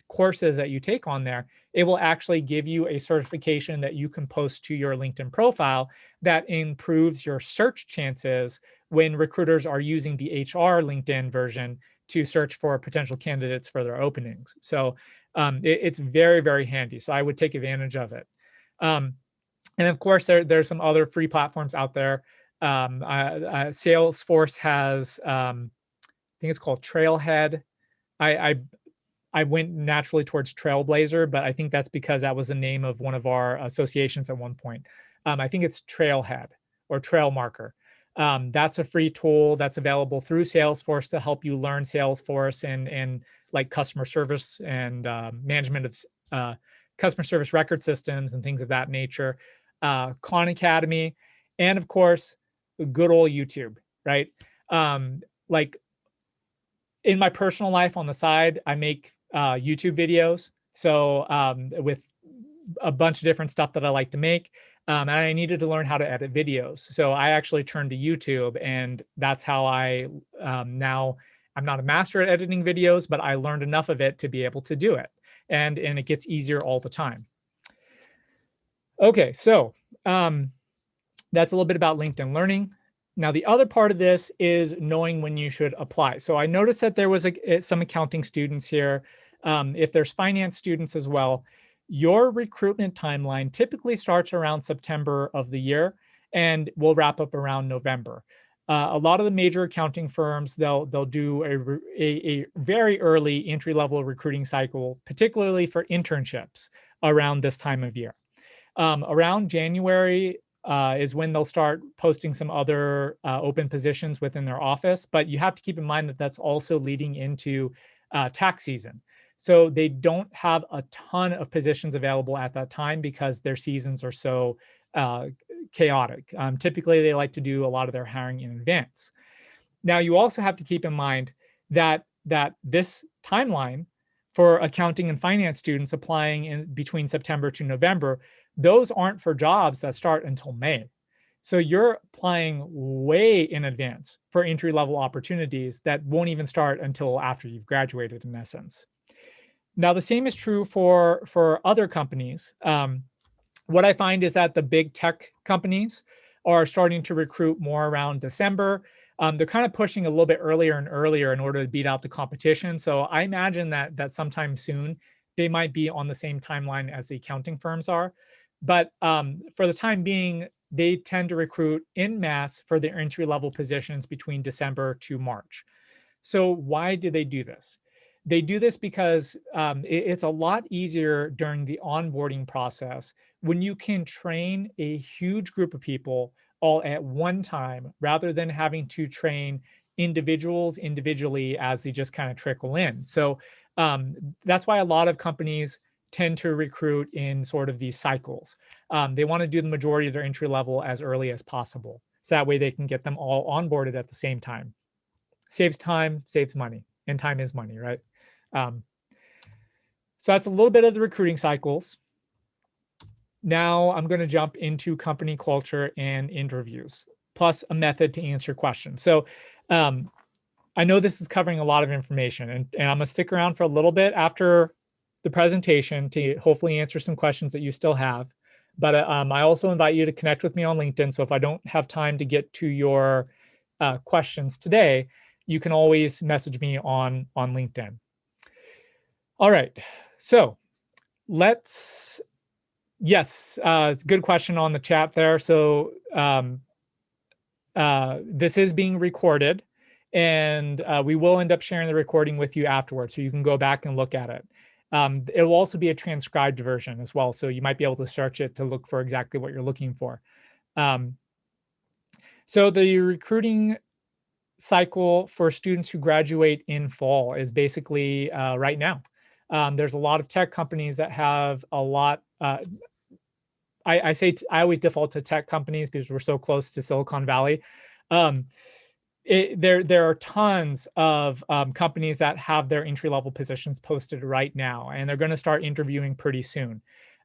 Speaker 1: courses that you take on there, it will actually give you a certification that you can post to your LinkedIn profile that improves your search chances when recruiters are using the HR LinkedIn version to search for potential candidates for their openings. So it's very, very handy. So I would take advantage of it. And of course, there's some other free platforms out there. Salesforce has, I think it's called Trailhead. I went naturally towards Trailblazer, but I think that's because that was the name of one of our associations at one point. I think it's Trailhead or Trail Marker. That's a free tool that's available through Salesforce to help you learn Salesforce and like customer service and management of customer service record systems and things of that nature. Khan Academy, and of course, good old YouTube, right? Like in my personal life on the side, I make YouTube videos. So with a bunch of different stuff that I like to make. And I needed to learn how to edit videos. So I actually turned to YouTube, and that's how I now, I'm not a master at editing videos, but I learned enough of it to be able to do it. And it gets easier all the time. Okay, so that's a little bit about LinkedIn Learning. Now, the other part of this is knowing when you should apply. So I noticed that there was some accounting students here. If there's finance students as well, your recruitment timeline typically starts around September of the year and will wrap up around November. A lot of the major accounting firms, they'll do a very early entry-level recruiting cycle, particularly for internships around this time of year. Around January is when they'll start posting some other open positions within their office, but you have to keep in mind that that's also leading into tax season. So they don't have a ton of positions available at that time because their seasons are so chaotic. Typically, they like to do a lot of their hiring in advance. Now, you also have to keep in mind that this timeline for accounting and finance students applying in between September to November, those aren't for jobs that start until May. So you're applying way in advance for entry-level opportunities that won't even start until after you've graduated, in essence. Now, the same is true for other companies. What I find is that the big tech companies are starting to recruit more around December. They're kind of pushing a little bit earlier and earlier in order to beat out the competition. So I imagine that sometime soon, they might be on the same timeline as the accounting firms are. But for the time being, they tend to recruit en masse for their entry-level positions between December to March. So why do they do this? They do this because it's a lot easier during the onboarding process when you can train a huge group of people all at one time rather than having to train individuals individually as they just kind of trickle in. So that's why a lot of companies tend to recruit in sort of these cycles. They want to do the majority of their entry level as early as possible. So that way they can get them all onboarded at the same time. Saves time, saves money, and time is money, right? So that's a little bit of the recruiting cycles. Now I'm going to jump into company culture and interviews, plus a method to answer questions. So I know this is covering a lot of information, and I'm going to stick around for a little bit after the presentation to hopefully answer some questions that you still have. But I also invite you to connect with me on LinkedIn. So if I don't have time to get to your questions today, you can always message me on LinkedIn. All right, so let's, yes, good question on the chat there. So this is being recorded, and we will end up sharing the recording with you afterwards, so you can go back and look at it. It will also be a transcribed version as well, so you might be able to search it to look for exactly what you're looking for. So the recruiting cycle for students who graduate in fall is basically right now. There's a lot of tech companies that have a lot. I always default to tech companies because we're so close to Silicon Valley. There are tons of companies that have their entry-level positions posted right now, and they're going to start interviewing pretty soon.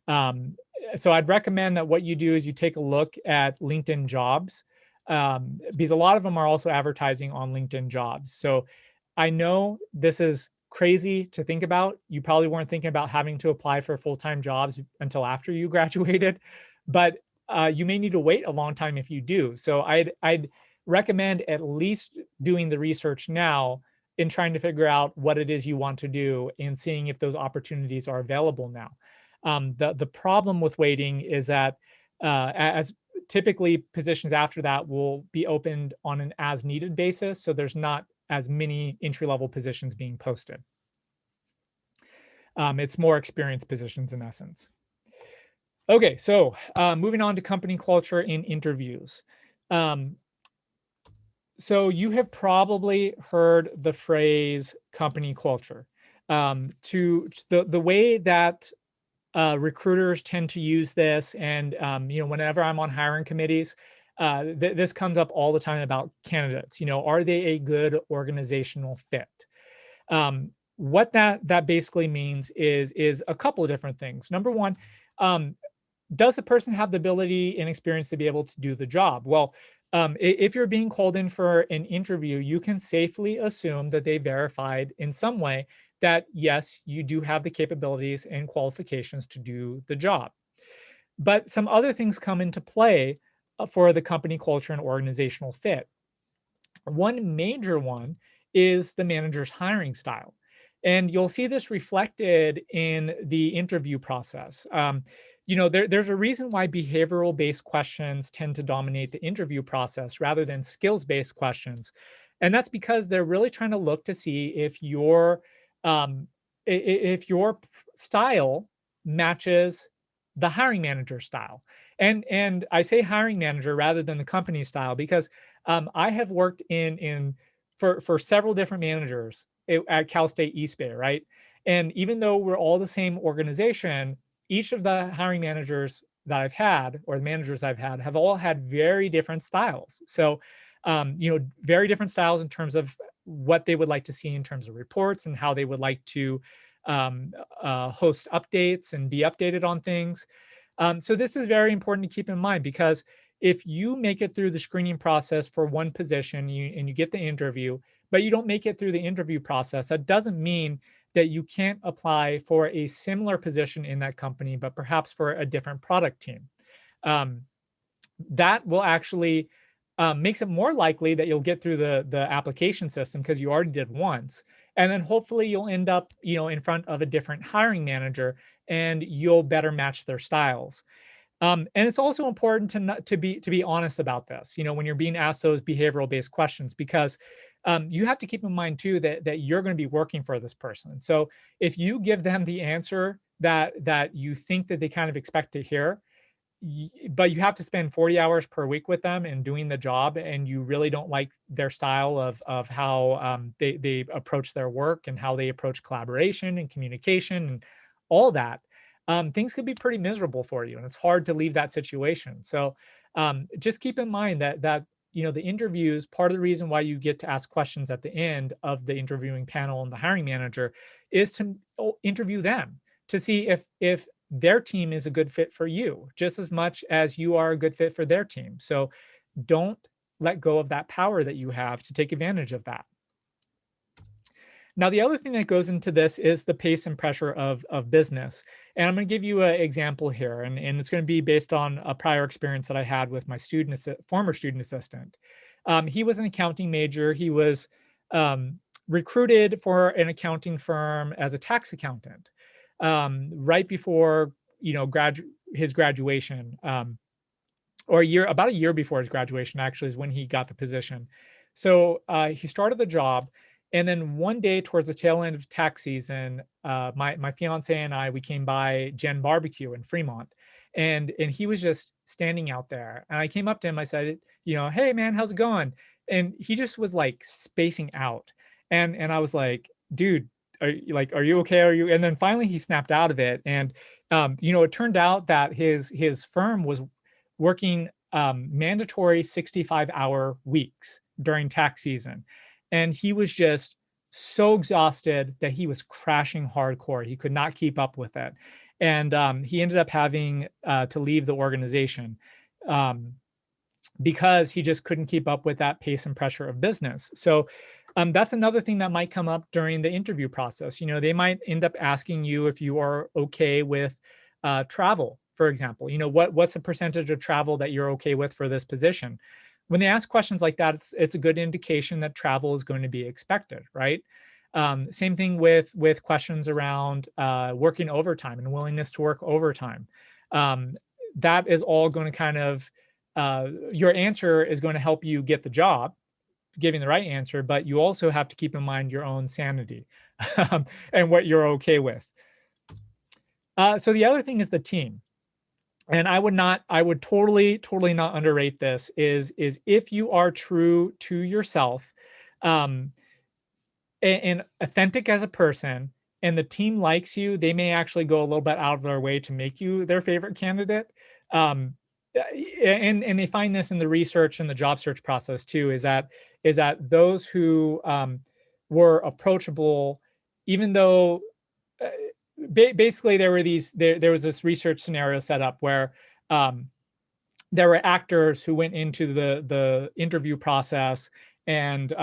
Speaker 1: So I'd recommend that what you do is you take a look at LinkedIn Jobs, because a lot of them are also advertising on LinkedIn Jobs. So I know this is crazy to think about. You probably weren't thinking about having to apply for full-time jobs until after you graduated, but you may need to wait a long time if you do. So I'd recommend at least doing the research now in trying to figure out what it is you want to do and seeing if those opportunities are available now. The problem with waiting is that as typically positions after that will be opened on an as needed basis. So there's not as many entry-level positions being posted. It's more experienced positions in essence. Okay, so moving on to company culture in interviews. So you have probably heard the phrase company culture. To the way that recruiters tend to use this, and whenever I'm on hiring committees, this comes up all the time about candidates. Are they a good organizational fit? What that basically means is a couple of different things. Number one, does the person have the ability and experience to be able to do the job? Well, if you're being called in for an interview, you can safely assume that they verified in some way that, yes, you do have the capabilities and qualifications to do the job. But some other things come into play for the company culture and organizational fit. One major one is the manager's hiring style. And you'll see this reflected in the interview process. There's a reason why behavioral-based questions tend to dominate the interview process rather than skills-based questions. And that's because they're really trying to look to see if your style matches the hiring manager style. And I say hiring manager rather than the company style because I have worked for several different managers at Cal State East Bay, right? And even though we're all the same organization, each of the hiring managers that I've had, or the managers I've had, have all had very different styles. So, very different styles in terms of what they would like to see in terms of reports and how they would like to host updates and be updated on things. So this is very important to keep in mind, because if you make it through the screening process for one position and you get the interview, but you don't make it through the interview process, that doesn't mean that you can't apply for a similar position in that company, but perhaps for a different product team. Um, that will actually makes it more likely that you'll get through the application system, because you already did once, and then hopefully you'll end up in front of a different hiring manager, and you'll better match their styles. And it's also important to not, to be honest about this, when you're being asked those behavioral based questions, because you have to keep in mind too that you're going to be working for this person. So if you give them the answer that you think that they kind of expect to hear, but you have to spend 40 hours per week with them and doing the job, and you really don't like their style of how they approach their work and how they approach collaboration and communication and all that, things could be pretty miserable for you, and it's hard to leave that situation. So just keep in mind that the interviews, part of the reason why you get to ask questions at the end of the interviewing panel and the hiring manager is to interview them, to see if their team is a good fit for you just as much as you are a good fit for their team. So don't let go of that power that you have to take advantage of that. Now, the other thing that goes into this is the pace and pressure of business. And I'm going to give you an example here, and it's going to be based on a prior experience that I had with my former student assistant. He was an accounting major. He was recruited for an accounting firm as a tax accountant right before his graduation, or about a year before his graduation, actually, is when he got the position. So he started the job, and then one day towards the tail end of tax season, my fiance and I, we came by Gen Barbecue in Fremont, and he was just standing out there. And I came up to him, I said, hey man, how's it going? And he just was like spacing out, and I was like, dude, are you okay? Are you? And then finally he snapped out of it, and it turned out that his firm was working mandatory 65-hour weeks during tax season. And he was just so exhausted that he was crashing hardcore. He could not keep up with it. And he ended up having to leave the organization because he just couldn't keep up with that pace and pressure of business. So that's another thing that might come up during the interview process. They might end up asking you if you are okay with travel, for example. What's the percentage of travel that you're okay with for this position? When they ask questions like that, it's a good indication that travel is going to be expected, right? Same thing with questions around working overtime and willingness to work overtime. That is all going to kind of, your answer is going to help you get the job, giving the right answer, but you also have to keep in mind your own sanity and what you're okay with. So the other thing is the team. And I would totally not underrate this, is if you are true to yourself and authentic as a person, and the team likes you, they may actually go a little bit out of their way to make you their favorite candidate. And they find this in the research and the job search process too, is that those who were approachable, even though basically there was this research scenario set up where there were actors who went into the interview process, and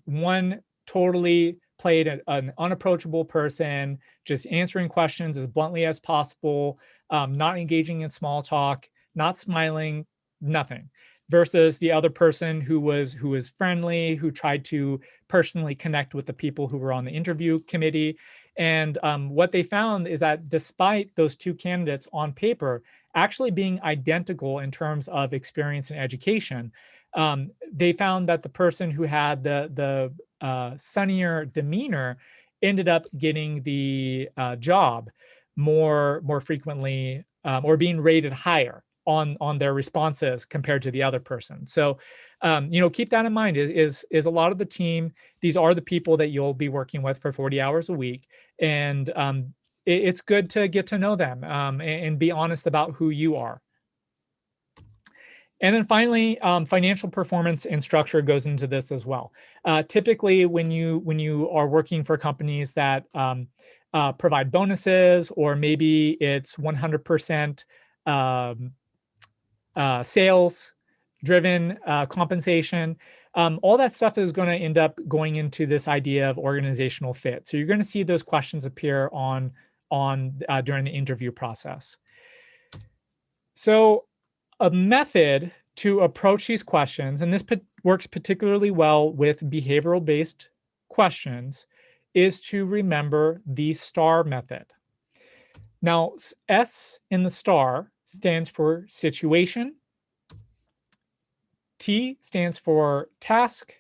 Speaker 1: one totally played an unapproachable person, just answering questions as bluntly as possible, not engaging in small talk, not smiling, nothing. Versus the other person who was friendly, who tried to personally connect with the people who were on the interview committee. And what they found is that despite those two candidates on paper actually being identical in terms of experience and education, they found that the person who had the sunnier demeanor ended up getting the job more frequently, or being rated higher on their responses compared to the other person. So, keep that in mind. Is a lot of the team, these are the people that you'll be working with for 40 hours a week, and it's good to get to know them and be honest about who you are And then finally, financial performance and structure goes into this as well. Typically, when you are working for companies that provide bonuses, or maybe it's 100% sales driven compensation, all that stuff is going to end up going into this idea of organizational fit. So you're going to see those questions appear on during the interview process. So a method to approach these questions, and this works particularly well with behavioral-based questions, is to remember the STAR method. Now, S in the STAR stands for situation, T stands for task,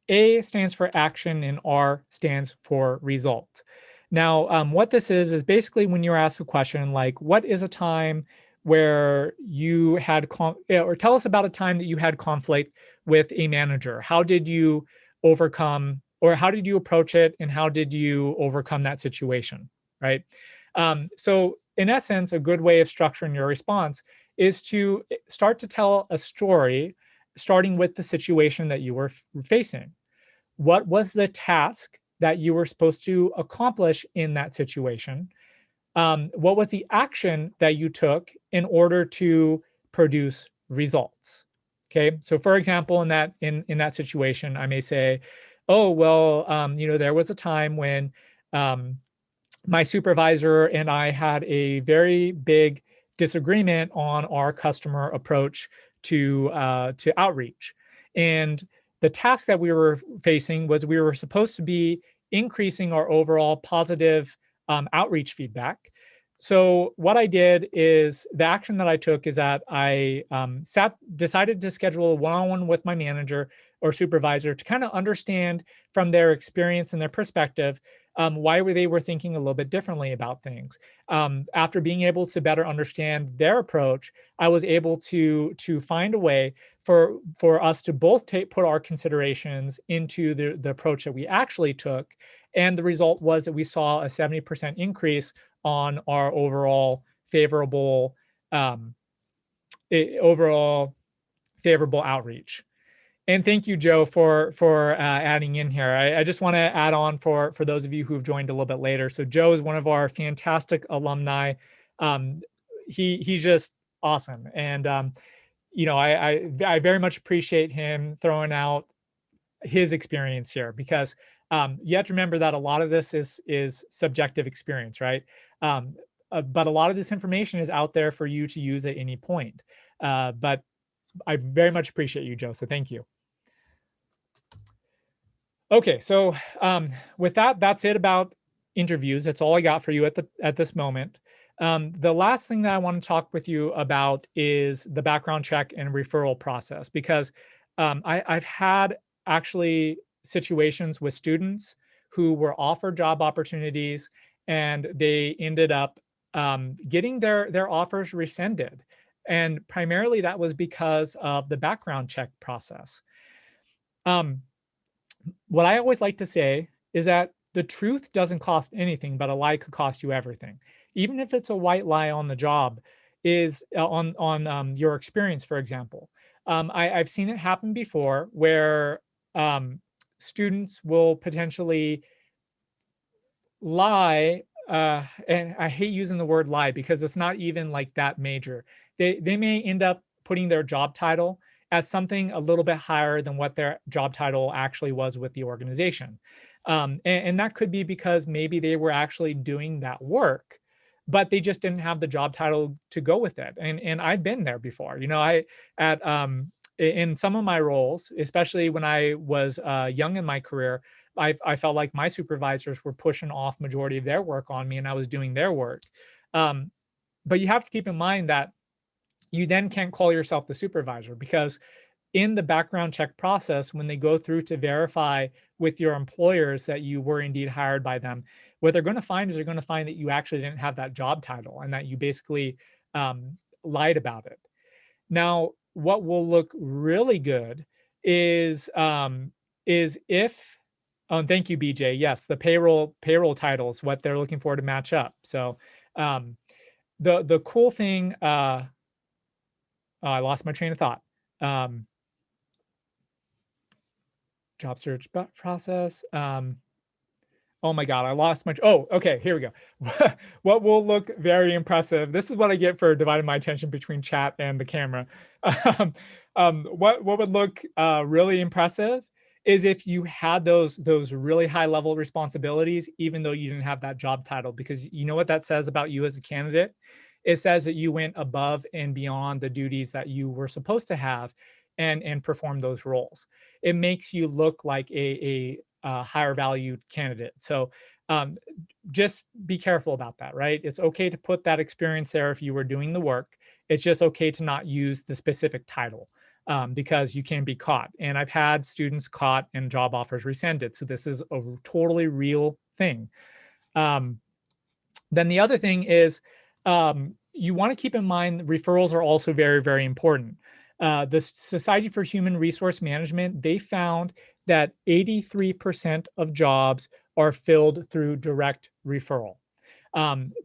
Speaker 1: A stands for action, and R stands for result. Now, what this is basically when you're asked a question like, what is a time where you had, or tell us about a time that you had conflict with a manager. How did you overcome, or how did you approach it, and how did you overcome that situation, right? So in essence, a good way of structuring your response is to start to tell a story, starting with the situation that you were facing. What was the task that you were supposed to accomplish in that situation? What was the action that you took in order to produce results? Okay, so for example, in that situation, I may say, "Oh, well, there was a time when my supervisor and I had a very big disagreement on our customer approach to outreach, and the task that we were facing was we were supposed to be increasing our overall positive outreach feedback. So what I did is, the action that I took is that I decided to schedule a one-on-one with my manager or supervisor to kind of understand from their experience and their perspective why they were thinking a little bit differently about things. After being able to better understand their approach, I was able to find a way for us to both put our considerations into the approach that we actually took. And the result was that we saw a 70% increase on our overall favorable outreach. And thank you, Joe, for adding in here. I just want to add on for those of you who've joined a little bit later. So Joe is one of our fantastic alumni. He's just awesome, and I very much appreciate him throwing out his experience here, because you have to remember that a lot of this is subjective experience, right? But a lot of this information is out there for you to use at any point. But I very much appreciate you, Joe. So thank you. Okay, so with that, that's it about interviews. That's all I got for you at this moment. The last thing that I want to talk with you about is the background check and referral process, because I've had actually situations with students who were offered job opportunities and they ended up getting their offers rescinded. And primarily that was because of the background check process. What I always like to say is that the truth doesn't cost anything, but a lie could cost you everything. Even if it's a white lie on the job, is on your experience, for example. I've seen it happen before where students will potentially lie, and I hate using the word lie because it's not even like that major. They may end up putting their job title as something a little bit higher than what their job title actually was with the organization. And that could be because maybe they were actually doing that work, but they just didn't have the job title to go with it. And I've been there before. In some of my roles, especially when I was young in my career, I felt like my supervisors were pushing off majority of their work on me and I was doing their work. But you have to keep in mind that you then can't call yourself the supervisor, because in the background check process, when they go through to verify with your employers that you were indeed hired by them, what they're going to find is they're going to find that you actually didn't have that job title and that you basically lied about it. Now, what will look really good is if, oh, and thank you, BJ. Yes, the payroll titles, what they're looking for to match up. So the cool thing, I lost my train of thought. Job search process. Oh my God, I lost my, oh, okay, here we go. What will look very impressive. This is what I get for dividing my attention between chat and the camera. What would look really impressive is if you had those really high level responsibilities, even though you didn't have that job title, because you know what that says about you as a candidate? It says that you went above and beyond the duties that you were supposed to have and perform those roles. It makes you look like a higher valued candidate. So just be careful about that, right? It's okay to put that experience there if you were doing the work. It's just okay to not use the specific title because you can be caught. And I've had students caught and job offers rescinded. So this is a totally real thing. Then the other thing is you want to keep in mind referrals are also very, very important. The Society for Human Resource Management, they found that 83% of jobs are filled through direct referral.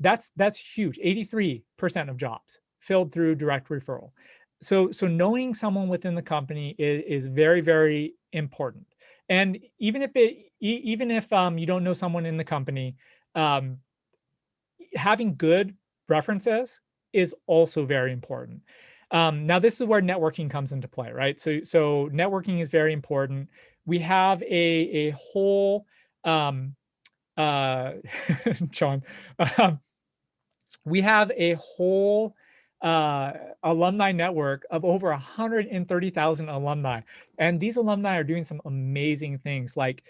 Speaker 1: That's huge. 83% of jobs filled through direct referral. So knowing someone within the company is very, very important. And even if you don't know someone in the company, having good references is also very important. Now, this is where networking comes into play, right? So networking is very important. We have a whole, John, we have a whole alumni network of over 130,000 alumni. And these alumni are doing some amazing things like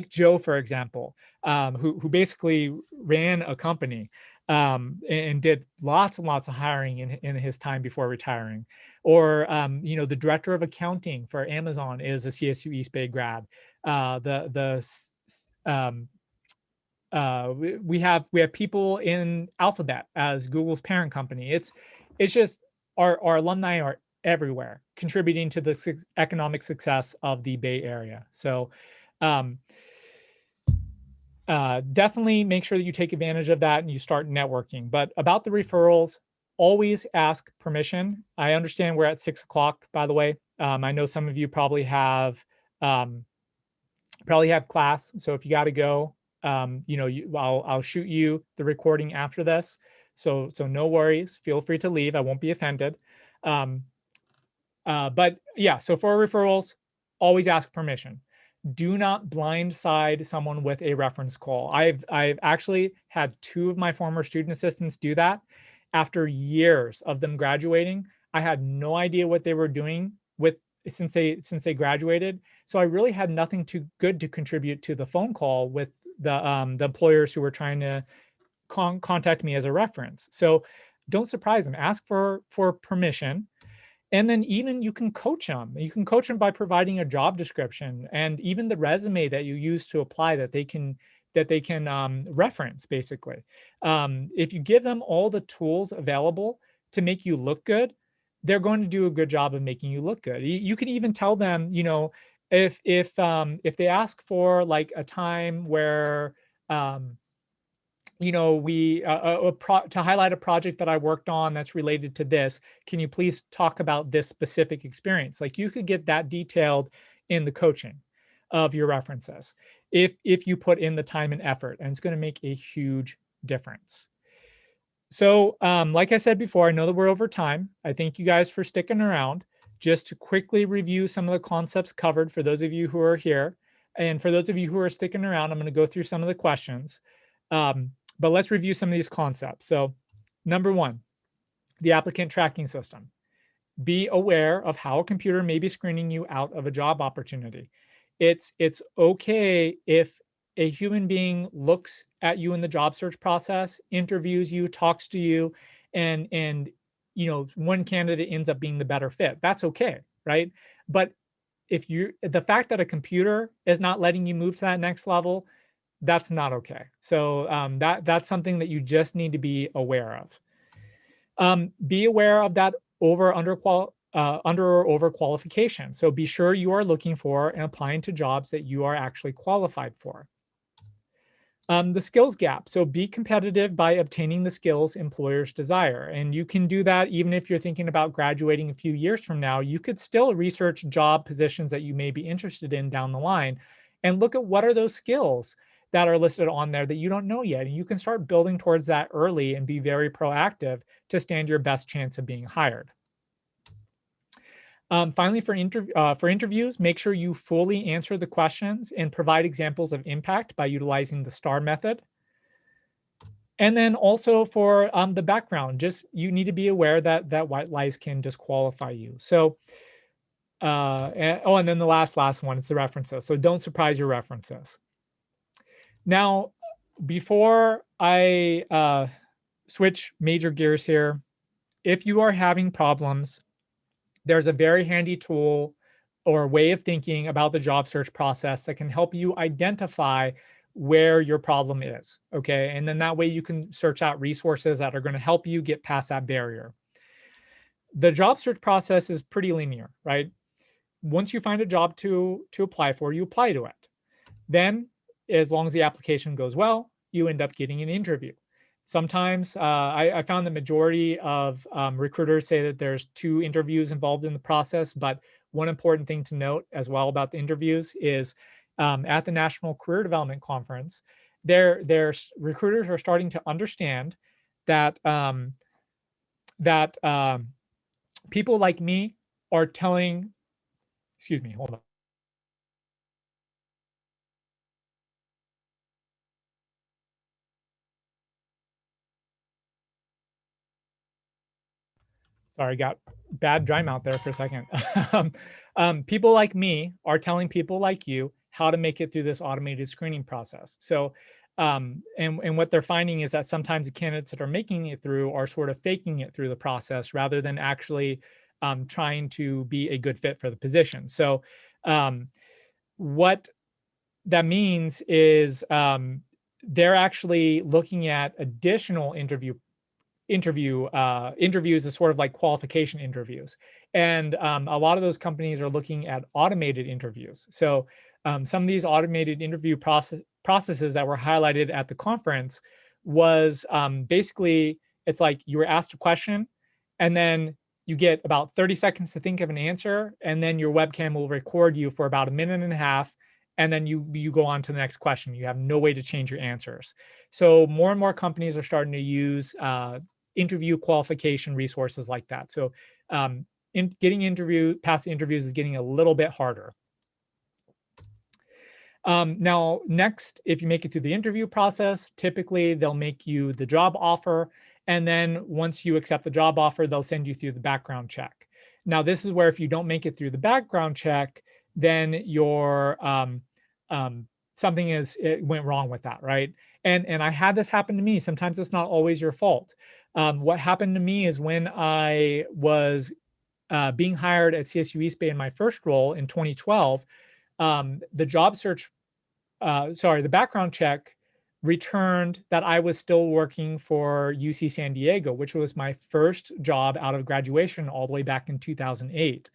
Speaker 1: Joe, for example, who basically ran a company and did lots and lots of hiring in his time before retiring. Or, the director of accounting for Amazon is a CSU East Bay grad. We have people in Alphabet as Google's parent company. It's just our alumni are everywhere, contributing to the economic success of the Bay Area. So definitely make sure that you take advantage of that and you start networking. But about the referrals, always ask permission. I understand we're at 6 o'clock, by the way. I know some of you probably have class. So if you got to go, I'll shoot you the recording after this. So no worries. Feel free to leave. I won't be offended. But yeah, so for referrals, always ask permission. Do not blindside someone with a reference call. I've actually had 2 of my former student assistants do that. After years of them graduating, I had no idea what they were doing since they graduated. So I really had nothing too good to contribute to the phone call with the employers who were trying to contact me as a reference. So don't surprise them. Ask for permission. And then even you can coach them. You can coach them by providing a job description and even the resume that you use to apply that they can reference, basically. If you give them all the tools available to make you look good, they're going to do a good job of making you look good. You can even tell them, if they ask for like a time where to highlight a project that I worked on that's related to this, can you please talk about this specific experience? Like you could get that detailed in the coaching of your references if you put in the time and effort, and it's going to make a huge difference. So like I said before, I know that we're over time. I thank you guys for sticking around. Just to quickly review some of the concepts covered for those of you who are here. And for those of you who are sticking around, I'm going to go through some of the questions. But let's review some of these concepts. So number 1, the applicant tracking system. Be aware of how a computer may be screening you out of a job opportunity. It's okay if a human being looks at you in the job search process, interviews you, talks to you, and one candidate ends up being the better fit. That's okay, right? But the fact that a computer is not letting you move to that next level, that's not okay. So that's something that you just need to be aware of. Be aware of that under or over qualification. So be sure you are looking for and applying to jobs that you are actually qualified for. The skills gap. So be competitive by obtaining the skills employers desire. And you can do that even if you're thinking about graduating a few years from now. You could still research job positions that you may be interested in down the line and look at what are those skills that are listed on there that you don't know yet. And you can start building towards that early and be very proactive to stand your best chance of being hired. Finally, for interviews, make sure you fully answer the questions and provide examples of impact by utilizing the STAR method. And then also for the background, just you need to be aware that white lies can disqualify you. So, and then the last one is the references. So don't surprise your references. Now, before I switch major gears here, if you are having problems, there's a very handy tool or way of thinking about the job search process that can help you identify where your problem is, okay? And then that way you can search out resources that are going to help you get past that barrier. The job search process is pretty linear, right? Once you find a job to apply for, you apply to it. Then, as long as the application goes well, you end up getting an interview. Sometimes I found the majority of recruiters say that there's 2 interviews involved in the process, but one important thing to note as well about the interviews is at the National Career Development Conference, their recruiters are starting to understand that people like me are telling, excuse me, hold on. Sorry, got bad dry mouth there for a second. People like me are telling people like you how to make it through this automated screening process. So, and what they're finding is that sometimes the candidates that are making it through are sort of faking it through the process rather than actually trying to be a good fit for the position. So, what that means is they're actually looking at additional interviews as sort of like qualification interviews. And a lot of those companies are looking at automated interviews. So some of these automated interview processes that were highlighted at the conference was basically, it's like you were asked a question and then you get about 30 seconds to think of an answer, and then your webcam will record you for about 1.5 minutes, and then you go on to the next question. You have no way to change your answers. So more and more companies are starting to use interview qualification resources like that. So getting past the interviews is getting a little bit harder. Now, next, if you make it through the interview process, typically they'll make you the job offer. And then once you accept the job offer, they'll send you through the background check. Now, this is where if you don't make it through the background check, then your it went wrong with that, right? And I had this happen to me. Sometimes it's not always your fault. What happened to me is when I was being hired at CSUEB in my first role in 2012, the background check returned that I was still working for UC San Diego, which was my first job out of graduation all the way back in 2008.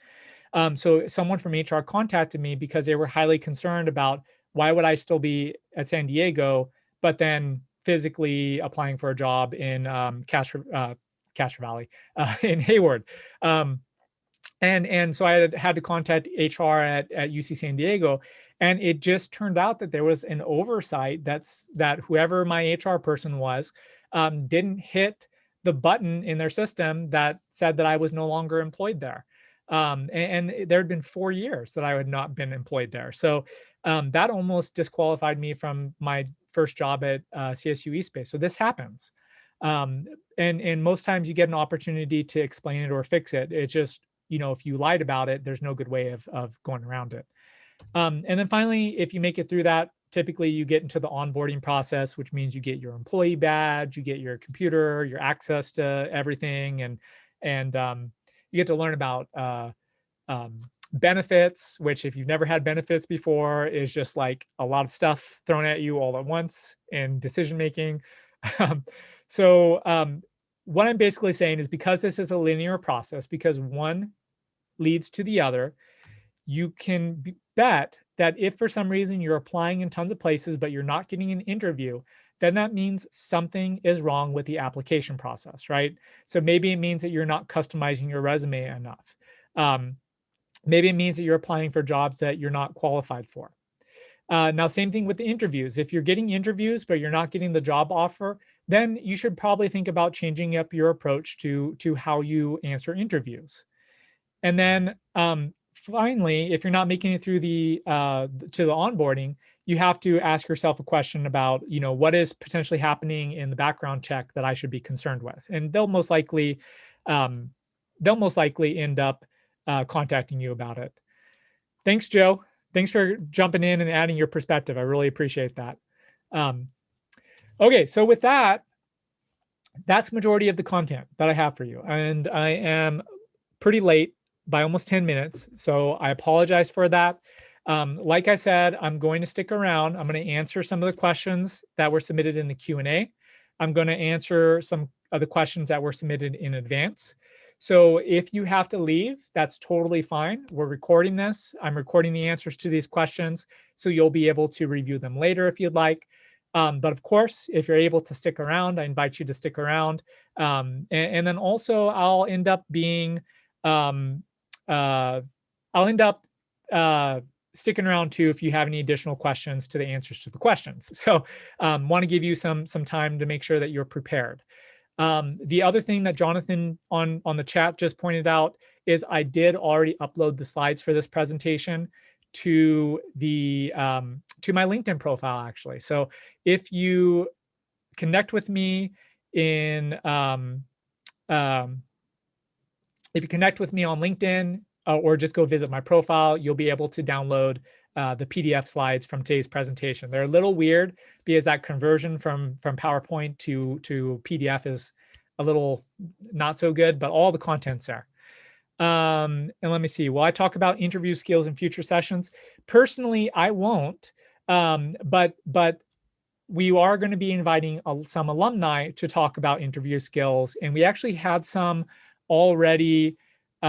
Speaker 1: So someone from HR contacted me because they were highly concerned about why would I still be at San Diego, but then physically applying for a job in Castro Valley, in Hayward. And so I had to contact HR at UC San Diego, and it just turned out that there was an oversight that whoever my HR person was didn't hit the button in their system that said that I was no longer employed there. And there had been 4 years that I had not been employed there. So that almost disqualified me from my first job at CSUEB. So this happens. And most times you get an opportunity to explain it or fix it. It's just, if you lied about it, there's no good way of going around it. And then finally, if you make it through that, typically you get into the onboarding process, which means you get your employee badge, you get your computer, your access to everything, and you get to learn about benefits, which if you've never had benefits before is just like a lot of stuff thrown at you all at once in decision making. So what I'm basically saying is, because this is a linear process, because one leads to the other, you can bet that if for some reason you're applying in tons of places, but you're not getting an interview, then that means something is wrong with the application process, right? So maybe it means that you're not customizing your resume enough. Maybe it means that you're applying for jobs that you're not qualified for. Now, same thing with the interviews. If you're getting interviews, but you're not getting the job offer, then you should probably think about changing up your approach to how you answer interviews. And then finally, if you're not making it through the to the onboarding, you have to ask yourself a question about, what is potentially happening in the background check that I should be concerned with, and they'll most likely end up contacting you about it. Thanks, Joe. Thanks for jumping in and adding your perspective. I really appreciate that. Okay, so with that, that's majority of the content that I have for you, and I am pretty late by almost 10 minutes, so I apologize for that. Like I said, I'm going to stick around. I'm going to answer some of the questions that were submitted in the Q&A. I'm going to answer some of the questions that were submitted in advance. So if you have to leave, that's totally fine. We're recording this. I'm recording the answers to these questions, so you'll be able to review them later if you'd like. But of course, if you're able to stick around, I invite you to stick around. And then also I'll end up being, sticking around too if you have any additional questions to the answers to the questions. So want to give you some time to make sure that you're prepared. The other thing that Jonathan on the chat just pointed out is I did already upload the slides for this presentation to the to my LinkedIn profile, actually. So if you connect with me in if you connect with me on LinkedIn or just go visit my profile, you'll be able to download the PDF slides from today's presentation. They're a little weird because that conversion from PowerPoint to PDF is a little not so good, but all the content's there. And let me see, will I talk about interview skills in future sessions? Personally, I won't, but we are going to be inviting some alumni to talk about interview skills. And we actually had some already, we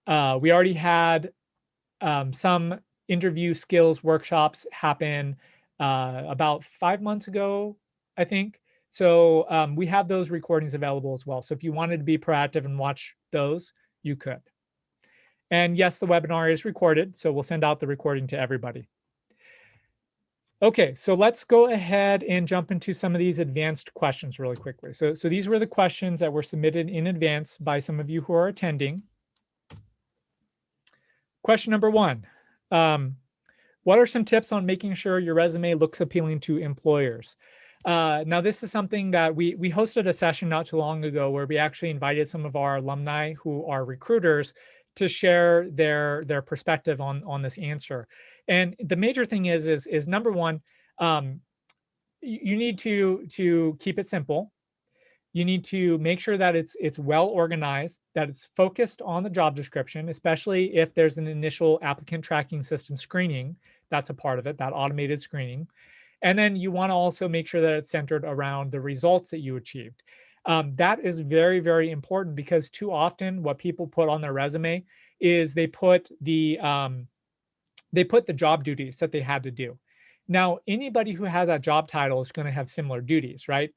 Speaker 1: already had some interview skills workshops happen about 5 months ago, I think. So we have those recordings available as well. So if you wanted to be proactive and watch those, you could. And yes, the webinar is recorded, so we'll send out the recording to everybody. Okay, so let's go ahead and jump into some of these advanced questions really quickly. So these were the questions that were submitted in advance by some of you who are attending. Question number 1. What are some tips on making sure your resume looks appealing to employers? Now, this is something that we hosted a session not too long ago where we actually invited some of our alumni who are recruiters to share their perspective on this answer. And the major thing is number 1, you need to keep it simple. You need to make sure that it's well organized, that it's focused on the job description, especially if there's an initial applicant tracking system screening. That's a part of it, that automated screening. And then you want to also make sure that it's centered around the results that you achieved. That is very, very important because too often what people put on their resume is they put the job duties that they had to do. Now, anybody who has that job title is going to have similar duties, right?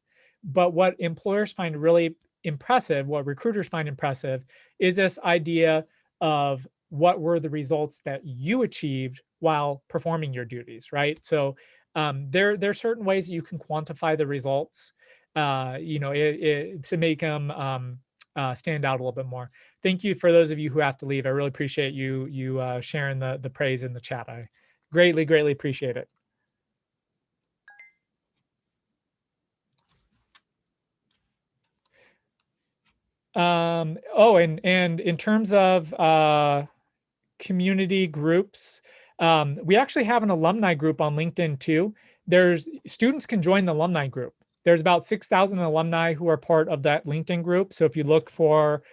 Speaker 1: But what employers find really impressive, what recruiters find impressive, is this idea of what were the results that you achieved while performing your duties, right? So there are certain ways that you can quantify the results, to make them stand out a little bit more. Thank you for those of you who have to leave. I really appreciate you sharing the praise in the chat. I greatly, greatly appreciate it. And in terms of community groups, we actually have an alumni group on LinkedIn too. Students can join the alumni group. There's about 6,000 alumni who are part of that LinkedIn group. So if you look for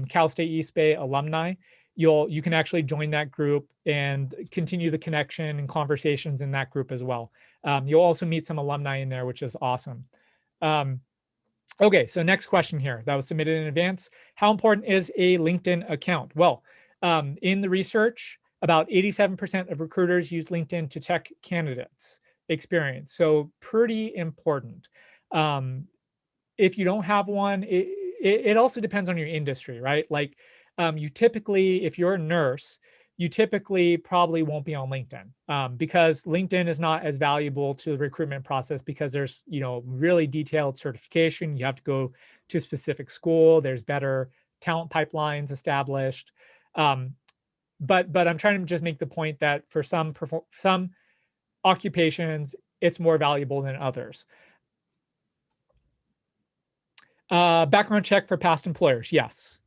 Speaker 1: Cal State East Bay alumni, you can actually join that group and continue the connection and conversations in that group as well. You'll also meet some alumni in there, which is awesome. Okay, so next question here that was submitted in advance. How important is a LinkedIn account? Well, in the research, About 87% of recruiters use LinkedIn to check candidates' experience. So pretty important. If you don't have one, it also depends on your industry, right? Like you typically, if you're a nurse, you typically probably won't be on LinkedIn because LinkedIn is not as valuable to the recruitment process because there's, really detailed certification. You have to go to a specific school. There's better talent pipelines established. But I'm trying to just make the point that for some occupations, it's more valuable than others. Background check for past employers. Yes.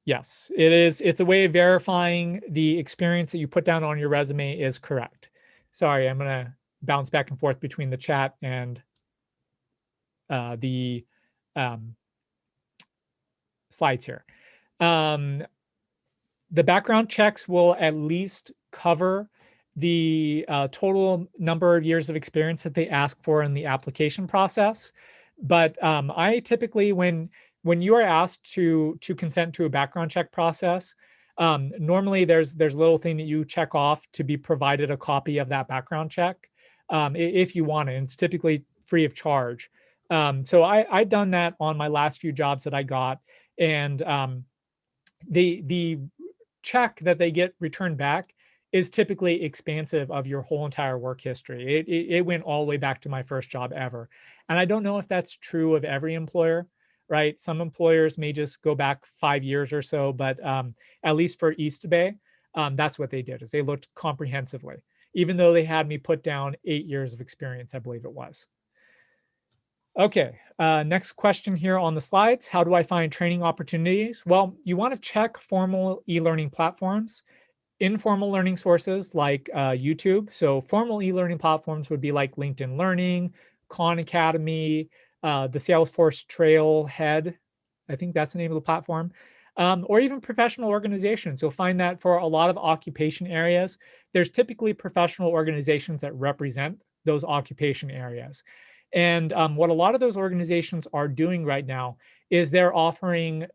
Speaker 1: Yes, it is. It's a way of verifying the experience that you put down on your resume is correct. Sorry, I'm going to bounce back and forth between the chat and the slides here. The background checks will at least cover the total number of years of experience that they ask for in the application process. But I typically, when you are asked to consent to a background check process, normally there's a little thing that you check off to be provided a copy of that background check if you want it. And it's typically free of charge. So I've done that on my last few jobs that I got, and the check that they get returned back is typically expansive of your whole entire work history. It went all the way back to my first job ever. And I don't know if that's true of every employer, right? Some employers may just go back 5 years or so, but at least for East Bay, that's what they did, is they looked comprehensively, even though they had me put down 8 years of experience, I believe it was. Okay, next question here on the slides. How do I find training opportunities? Well, you want to check formal e-learning platforms, informal learning sources like YouTube. So formal e-learning platforms would be like LinkedIn Learning, Khan Academy, the Salesforce Trailhead. I think that's the name of the platform. Or even professional organizations. You'll find that for a lot of occupation areas, there's typically professional organizations that represent those occupation areas. And what a lot of those organizations are doing right now is they're offering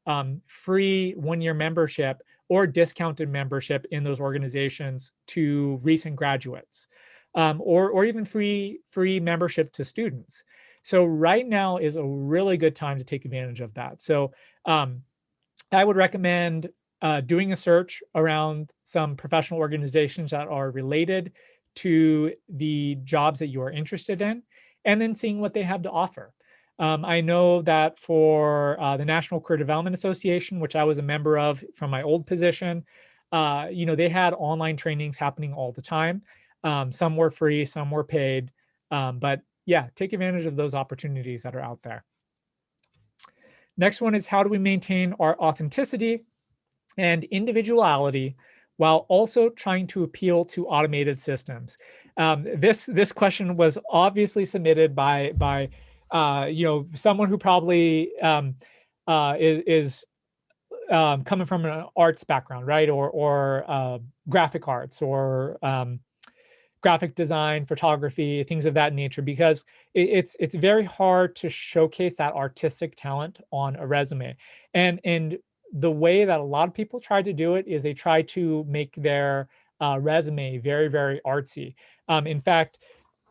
Speaker 1: free one-year membership or discounted membership in those organizations to recent graduates, or even free membership to students. So right now is a really good time to take advantage of that. So I would recommend doing a search around some professional organizations that are related to the jobs that you are interested in, and then seeing what they have to offer. I know that for the National Career Development Association, which I was a member of from my old position, they had online trainings happening all the time. Some were free, some were paid, but yeah, take advantage of those opportunities that are out there. Next one is, how do we maintain our authenticity and individuality while also trying to appeal to automated systems? This question was obviously submitted by someone who probably is coming from an arts background, right? Or graphic arts, or graphic design, photography, things of that nature, because it's very hard to showcase that artistic talent on a resume. And the way that a lot of people try to do it is they try to make their resume very, very artsy. In fact,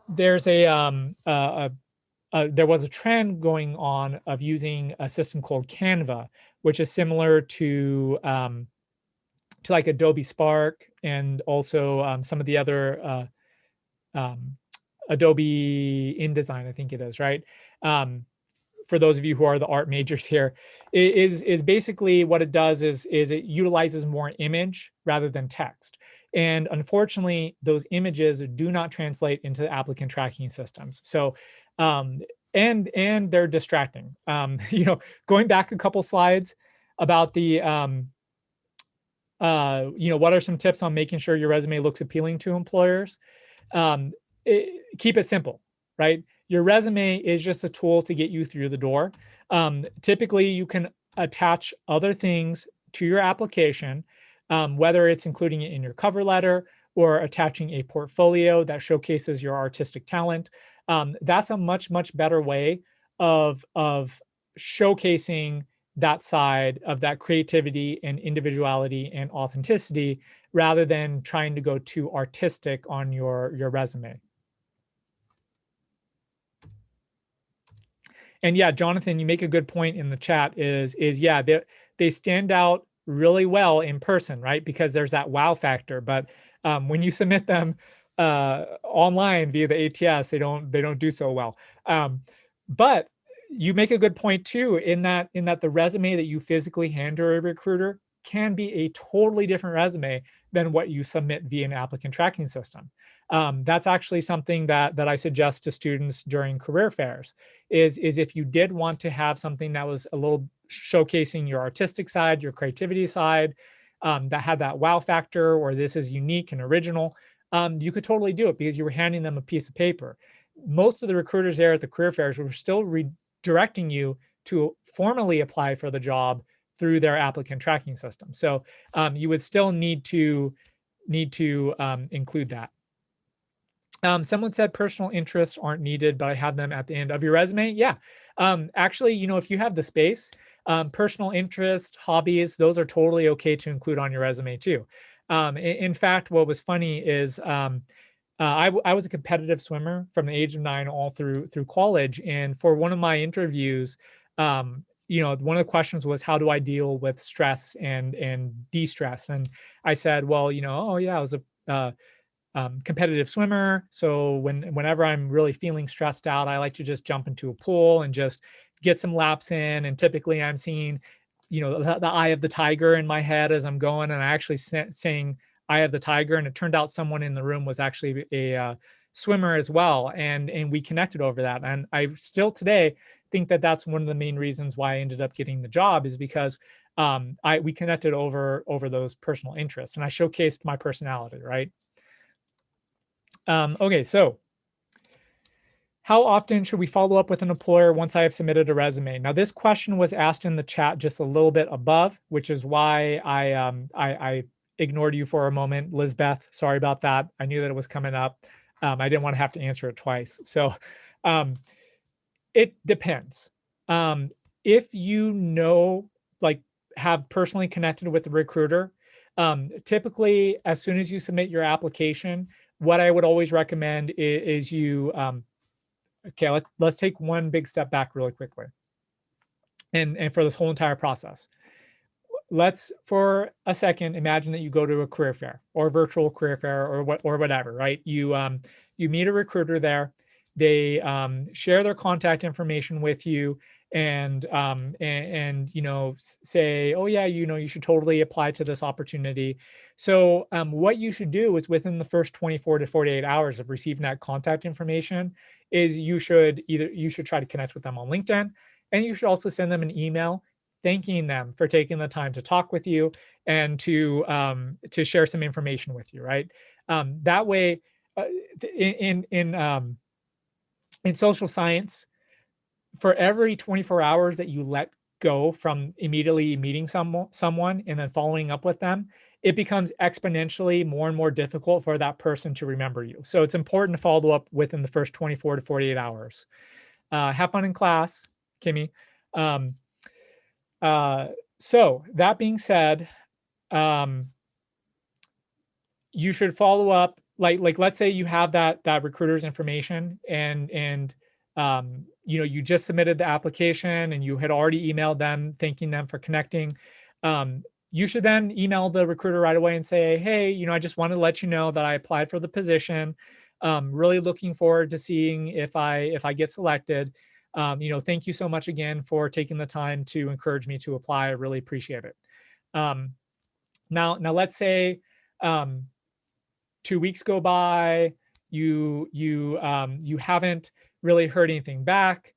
Speaker 1: there's there was a trend going on of using a system called Canva, which is similar to like Adobe Spark, and also some of the other Adobe InDesign, I think it is, right? For those of you who are the art majors here, is basically what it does is it utilizes more image rather than text. And unfortunately, those images do not translate into the applicant tracking systems. So, and they're distracting. Going back a couple slides about the, what are some tips on making sure your resume looks appealing to employers? Keep it simple, right? Your resume is just a tool to get you through the door. Typically, you can attach other things to your application, whether it's including it in your cover letter or attaching a portfolio that showcases your artistic talent. That's a much, much better way of showcasing that side of that creativity and individuality and authenticity rather than trying to go too artistic on your resume. And yeah, Jonathan, you make a good point in the chat is yeah, they stand out really well in person, right? Because there's that wow factor. But when you submit them online via the ATS, they don't do so well. But you make a good point too, in that the resume that you physically hand to a recruiter can be a totally different resume than what you submit via an applicant tracking system. That's actually something that I suggest to students during career fairs is if you did want to have something that was a little showcasing your artistic side, your creativity side, that had that wow factor, or this is unique and original, you could totally do it because you were handing them a piece of paper. Most of the recruiters there at the career fairs were still redirecting you to formally apply for the job through their applicant tracking system. So you would still need to include that. Someone said personal interests aren't needed, but I have them at the end of your resume. Yeah. Actually, if you have the space, personal interests, hobbies, those are totally okay to include on your resume too. In fact, what was funny is I was a competitive swimmer from the age of 9 all through college. And for one of my interviews, one of the questions was, how do I deal with stress and de-stress? And I said, well, oh yeah, I was a competitive swimmer. So whenever I'm really feeling stressed out, I like to just jump into a pool and just get some laps in. And typically I'm seeing, the eye of the tiger in my head as I'm going. And I actually saying eye of the tiger. And it turned out someone in the room was actually a swimmer as well. And we connected over that. And I still today think that that's one of the main reasons why I ended up getting the job, is because we connected over those personal interests, and I showcased my personality, right? Okay, so how often should we follow up with an employer once I have submitted a resume? Now, this question was asked in the chat just a little bit above, which is why I ignored you for a moment, Lizbeth. Sorry about that. I knew that it was coming up. I didn't want to have to answer it twice. So it depends. If have personally connected with the recruiter, typically as soon as you submit your application, what I would always recommend is you, okay, let's take one big step back really quickly. And for this whole entire process, let's for a second imagine that you go to a career fair or a virtual career fair or whatever, right? You meet a recruiter there. They share their contact information with you and say, oh yeah, you should totally apply to this opportunity. So what you should do is within the first 24 to 48 hours of receiving that contact information is you should try to connect with them on LinkedIn, and you should also send them an email thanking them for taking the time to talk with you and to share some information with you, right? That way, in social science, for every 24 hours that you let go from immediately meeting someone and then following up with them, it becomes exponentially more and more difficult for that person to remember you. So it's important to follow up within the first 24 to 48 hours. Have fun in class, Kimmy. So that being said, you should follow up. Like let's say you have that recruiter's information and you just submitted the application and you had already emailed them thanking them for connecting. You should then email the recruiter right away and say, hey, I just wanted to let you know that I applied for the position. Really looking forward to seeing if I get selected. Thank you so much again for taking the time to encourage me to apply. I really appreciate it. Now let's say 2 weeks go by, you haven't really heard anything back.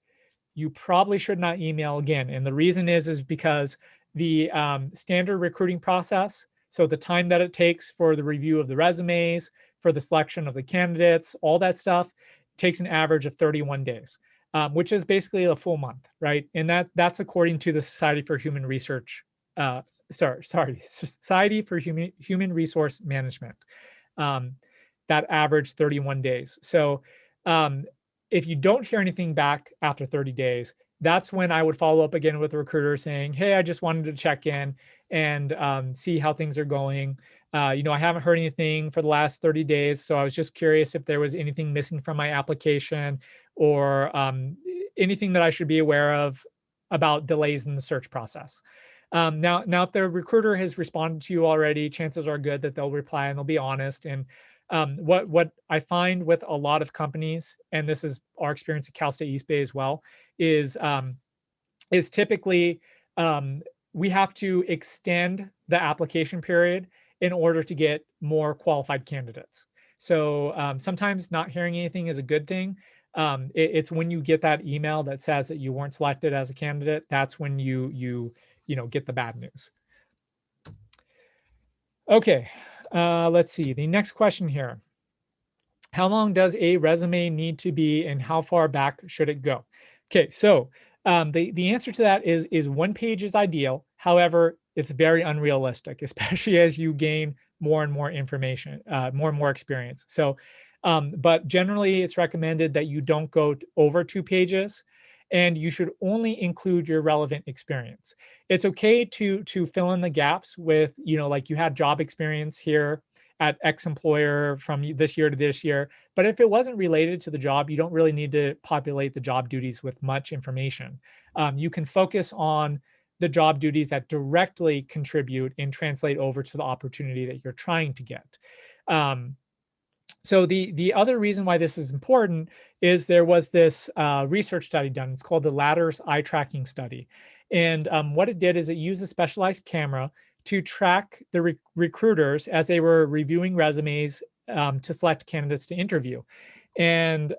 Speaker 1: You probably should not email again. And the reason is because the standard recruiting process, so the time that it takes for the review of the resumes, for the selection of the candidates, all that stuff takes an average of 31 days, which is basically a full month, right? And that's according to the Society for Human Research, Society for Human Resource Management. That average 31 days. So if you don't hear anything back after 30 days, that's when I would follow up again with the recruiter saying, hey, I just wanted to check in and see how things are going. I haven't heard anything for the last 30 days. So I was just curious if there was anything missing from my application or anything that I should be aware of about delays in the search process. Now, if the recruiter has responded to you already, chances are good that they'll reply and they'll be honest. And what I find with a lot of companies, and this is our experience at Cal State East Bay as well, is typically we have to extend the application period in order to get more qualified candidates. So sometimes not hearing anything is a good thing. It's when you get that email that says that you weren't selected as a candidate, that's when you get the bad news. Okay, let's see. The next question here. How long does a resume need to be and how far back should it go? Okay, so the answer to that is 1 page is ideal. However, it's very unrealistic, especially as you gain more and more information, more and more experience. So, but generally it's recommended that you don't go over 2 pages and you should only include your relevant experience. It's okay to fill in the gaps with, like you had job experience here at X employer from this year to this year. But if it wasn't related to the job, you don't really need to populate the job duties with much information. You can focus on the job duties that directly contribute and translate over to the opportunity that you're trying to get. So the other reason why this is important is there was this research study done. It's called the Ladder's Eye Tracking Study. And what it did is it used a specialized camera to track the recruiters as they were reviewing resumes to select candidates to interview. And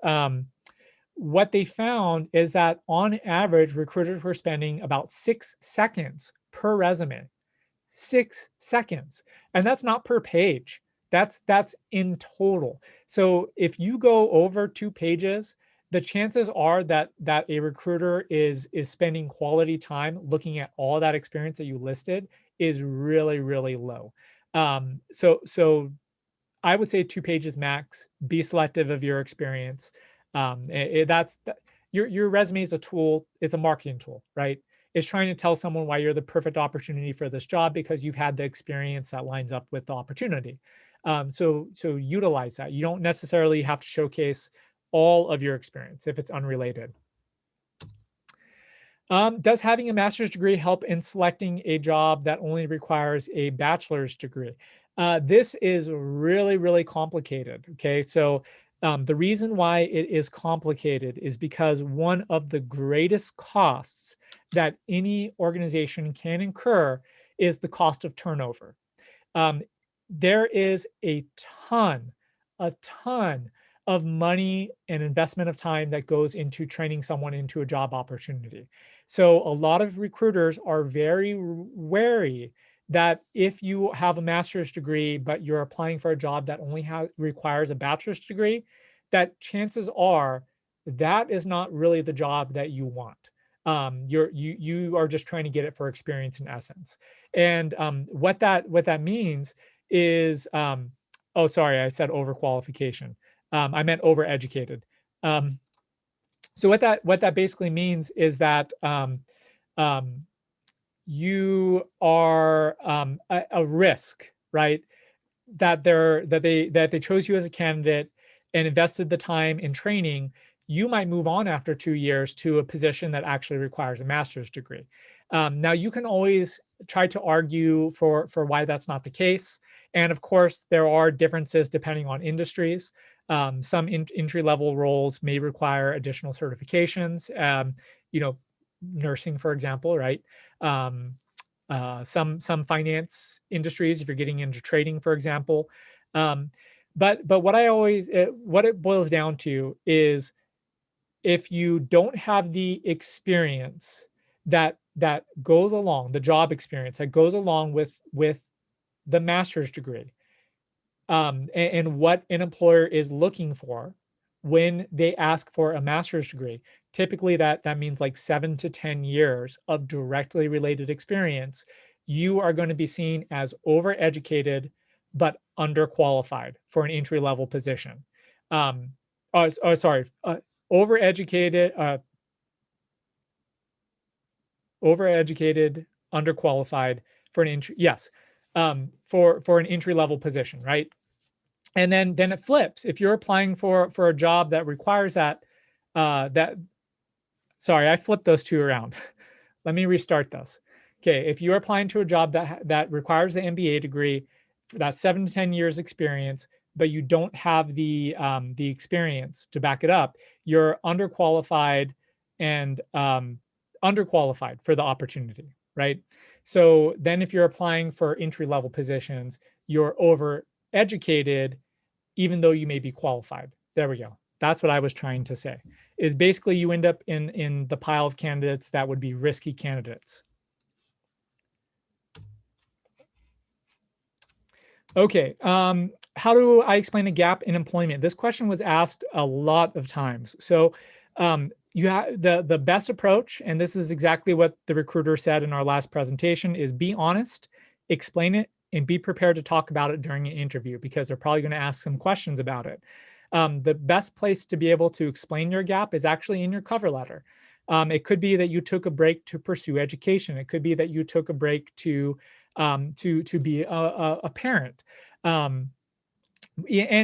Speaker 1: what they found is that on average, recruiters were spending about 6 seconds per resume. 6 seconds. And that's not per page. That's in total. So if you go over 2 pages, the chances are that a recruiter is spending quality time looking at all that experience that you listed is really, really low. So I would say 2 pages max. Be selective of your experience. Your resume is a tool. It's a marketing tool, right? It's trying to tell someone why you're the perfect opportunity for this job because you've had the experience that lines up with the opportunity. So utilize that. You don't necessarily have to showcase all of your experience if it's unrelated. Does having a master's degree help in selecting a job that only requires a bachelor's degree? This is really, really complicated. Okay, so the reason why it is complicated is because one of the greatest costs that any organization can incur is the cost of turnover. There is a ton of money and investment of time that goes into training someone into a job opportunity. So a lot of recruiters are very wary that if you have a master's degree, but you're applying for a job that only requires a bachelor's degree, that chances are that is not really the job that you want. You are just trying to get it for experience in essence. And what that means is, oh, sorry, I said overqualification. I meant overeducated. So what that basically means is that you are a risk, right? That they chose you as a candidate and invested the time in training. You might move on after 2 years to a position that actually requires a master's degree. Now you can always try to argue for why that's not the case. And of course, there are differences depending on industries. Some entry-level roles may require additional certifications, nursing, for example, right? Some finance industries, if you're getting into trading, for example. But what it boils down to is if you don't have the experience that goes along, the job experience that goes along with the master's degree, and what an employer is looking for when they ask for a master's degree. Typically that means like 7 to 10 years of directly related experience. You are going to be seen as overeducated but underqualified for an entry-level position. Overeducated, overeducated, underqualified for an entry, yes, for an entry-level position, right? And then it flips. If you're applying for a job that requires that, sorry, I flipped those two around. Let me restart this. Okay, if you're applying to a job that requires an MBA degree, for that 7 to 10 years experience, but you don't have the experience to back it up, you're underqualified and underqualified for the opportunity, right? So then if you're applying for entry-level positions, you're overeducated, even though you may be qualified. There we go. That's what I was trying to say, is basically you end up in the pile of candidates that would be risky candidates. Okay, how do I explain a gap in employment? This question was asked a lot of times. So you have the best approach, and this is exactly what the recruiter said in our last presentation, is be honest, explain it, and be prepared to talk about it during an interview, because they're probably going to ask some questions about it. The best place to be able to explain your gap is actually in your cover letter. It could be that you took a break to pursue education. It could be that you took a break to be a parent. And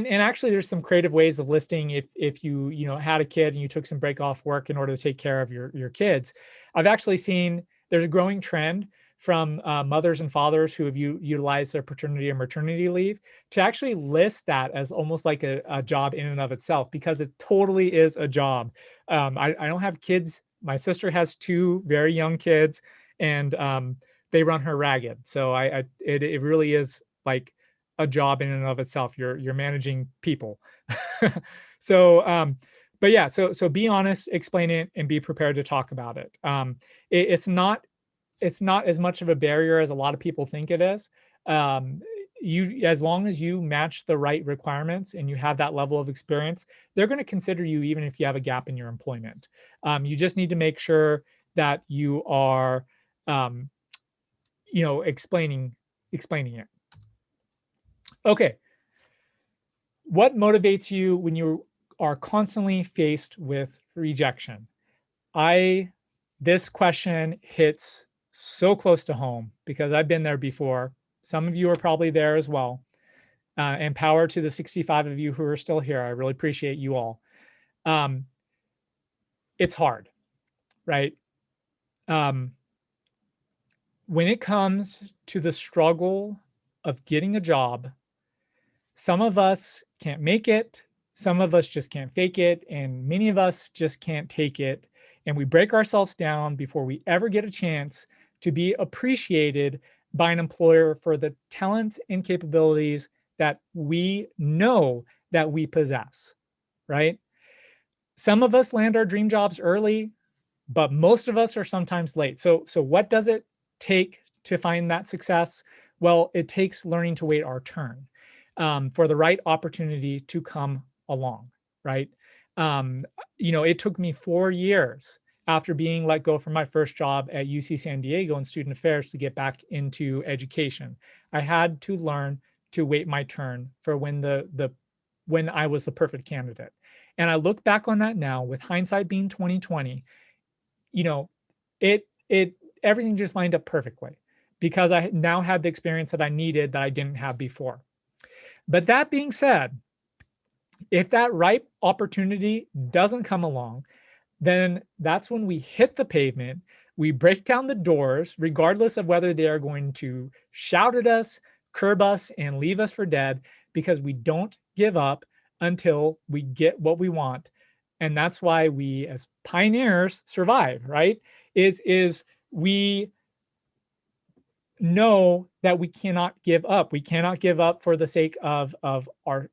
Speaker 1: actually, there's some creative ways of listing if you had a kid and you took some break off work in order to take care of your kids. I've actually seen there's a growing trend from mothers and fathers who have utilized their paternity or maternity leave to actually list that as almost like a job in and of itself, because it totally is a job. I don't have kids. My sister has 2 very young kids, and they run her ragged. So it really is like a job in and of itself. You're managing people. So but yeah, so be honest, explain it, and be prepared to talk about it. It's not as much of a barrier as a lot of people think it is. As long as you match the right requirements and you have that level of experience, they're going to consider you even if you have a gap in your employment. You just need to make sure that you are, explaining it. Okay. What motivates you when you are constantly faced with rejection? This question hits so close to home because I've been there before. Some of you are probably there as well. And power to the 65 of you who are still here. I really appreciate you all. It's hard, right? When it comes to the struggle of getting a job, some of us can't make it. Some of us just can't fake it. And many of us just can't take it. And we break ourselves down before we ever get a chance to be appreciated by an employer for the talents and capabilities that we know that we possess, right? Some of us land our dream jobs early, but most of us are sometimes late. So what does it take to find that success? Well, it takes learning to wait our turn for the right opportunity to come along, right? It took me 4 years after being let go from my first job at UC San Diego in student affairs to get back into education. I had to learn to wait my turn for when when I was the perfect candidate. And I look back on that now with hindsight being 2020, everything just lined up perfectly because I now had the experience that I needed that I didn't have before. But that being said, if that right opportunity doesn't come along, then that's when we hit the pavement, we break down the doors, regardless of whether they are going to shout at us, curb us, and leave us for dead, because we don't give up until we get what we want. And that's why we as pioneers survive, right? Is we know that we cannot give up. We cannot give up for the sake of our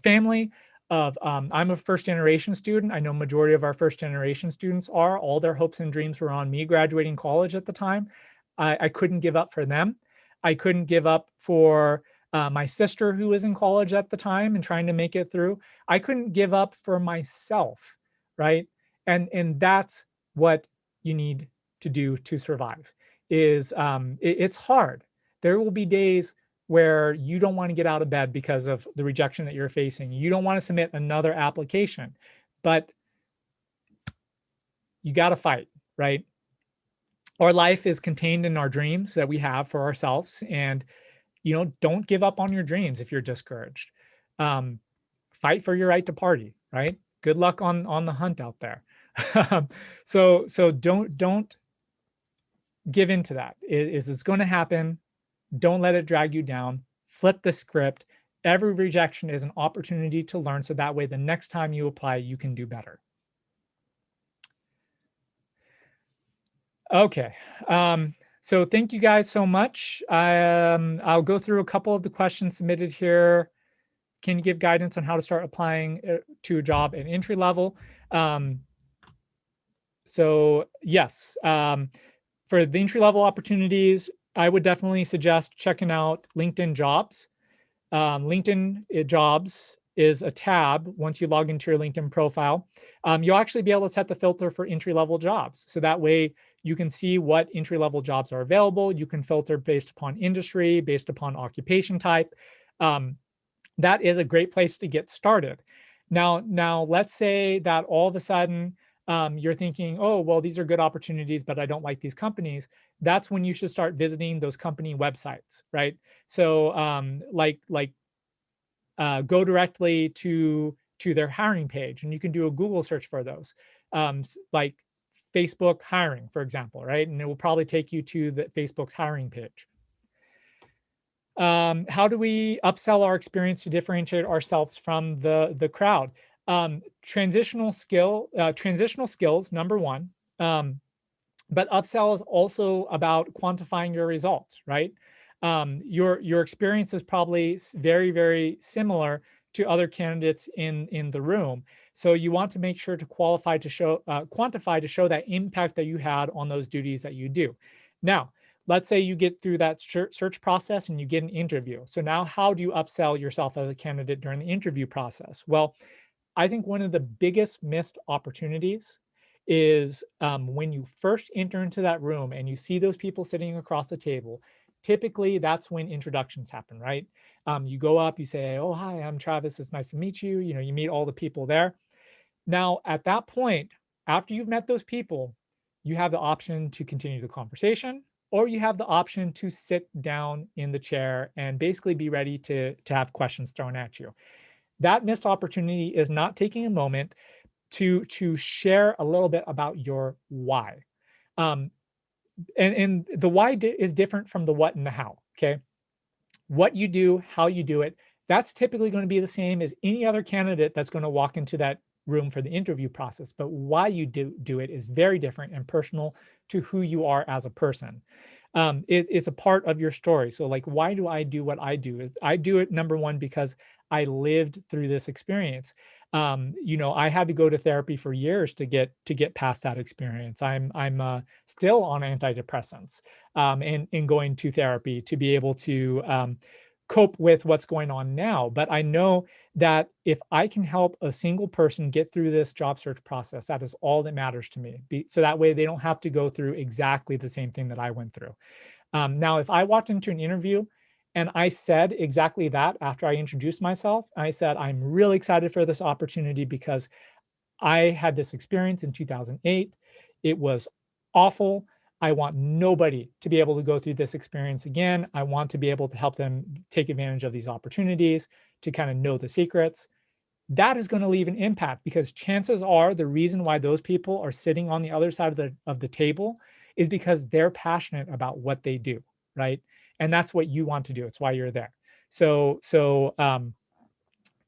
Speaker 1: family. I'm a first generation student. I know majority of our first generation students are. All their hopes and dreams were on me graduating college at the time. I couldn't give up for them. I couldn't give up for my sister who was in college at the time and trying to make it through. I couldn't give up for myself, right? And that's what you need to do to survive. It's hard. There will be days where you don't want to get out of bed because of the rejection that you're facing. You don't want to submit another application, but you got to fight, right? Our life is contained in our dreams that we have for ourselves. And, don't give up on your dreams if you're discouraged. Fight for your right to party, right? Good luck on the hunt out there. So don't give into that. It's going to happen. Don't let it drag you down. Flip the script. Every rejection is an opportunity to learn, so that way the next time you apply, you can do better. Okay. So thank you guys so much. I'll go through a couple of the questions submitted here. Can you give guidance on how to start applying to a job at entry level? So yes, for the entry level opportunities, I would definitely suggest checking out LinkedIn Jobs. LinkedIn Jobs is a tab once you log into your LinkedIn profile. You'll actually be able to set the filter for entry level jobs. So that way you can see what entry level jobs are available. You can filter based upon industry, based upon occupation type. That is a great place to get started. Now let's say that all of a sudden you're thinking, oh, well, these are good opportunities, but I don't like these companies. That's when you should start visiting those company websites, right? So go directly to their hiring page, and you can do a Google search for those, like Facebook hiring, for example, right? And it will probably take you to the Facebook's hiring page. How do we upsell our experience to differentiate ourselves from the crowd? Transitional skills, number one. But upsell is also about quantifying your results, right? Your experience is probably very, very similar to other candidates in the room. So you want to make sure to quantify to show that impact that you had on those duties that you do. Now, let's say you get through that search process and you get an interview. So now how do you upsell yourself as a candidate during the interview process? Well, I think one of the biggest missed opportunities is when you first enter into that room and you see those people sitting across the table. Typically, that's when introductions happen, right? You go up, you say, oh, hi, I'm Travis. It's nice to meet you. You meet all the people there. Now, at that point, after you've met those people, you have the option to continue the conversation, or you have the option to sit down in the chair and basically be ready to have questions thrown at you. That missed opportunity is not taking a moment to share a little bit about your why. And the why is different from the what and the how, okay? What you do, how you do it, that's typically going to be the same as any other candidate that's going to walk into that room for the interview process. But why you do it is very different and personal to who you are as a person. It's a part of your story. So like, why do I do what I do? I do it, number one, because I lived through this experience. I had to go to therapy for years to get past that experience. I'm still on antidepressants and going to therapy to be able to cope with what's going on now. But I know that if I can help a single person get through this job search process, that is all that matters to me. So that way they don't have to go through exactly the same thing that I went through. Now, if I walked into an interview and I said exactly that after I introduced myself, I said, I'm really excited for this opportunity because I had this experience in 2008. It was awful. I want nobody to be able to go through this experience again. I want to be able to help them take advantage of these opportunities, to kind of know the secrets. That is going to leave an impact, because chances are the reason why those people are sitting on the other side of the table is because they're passionate about what they do, right? And that's what you want to do. It's why you're there. So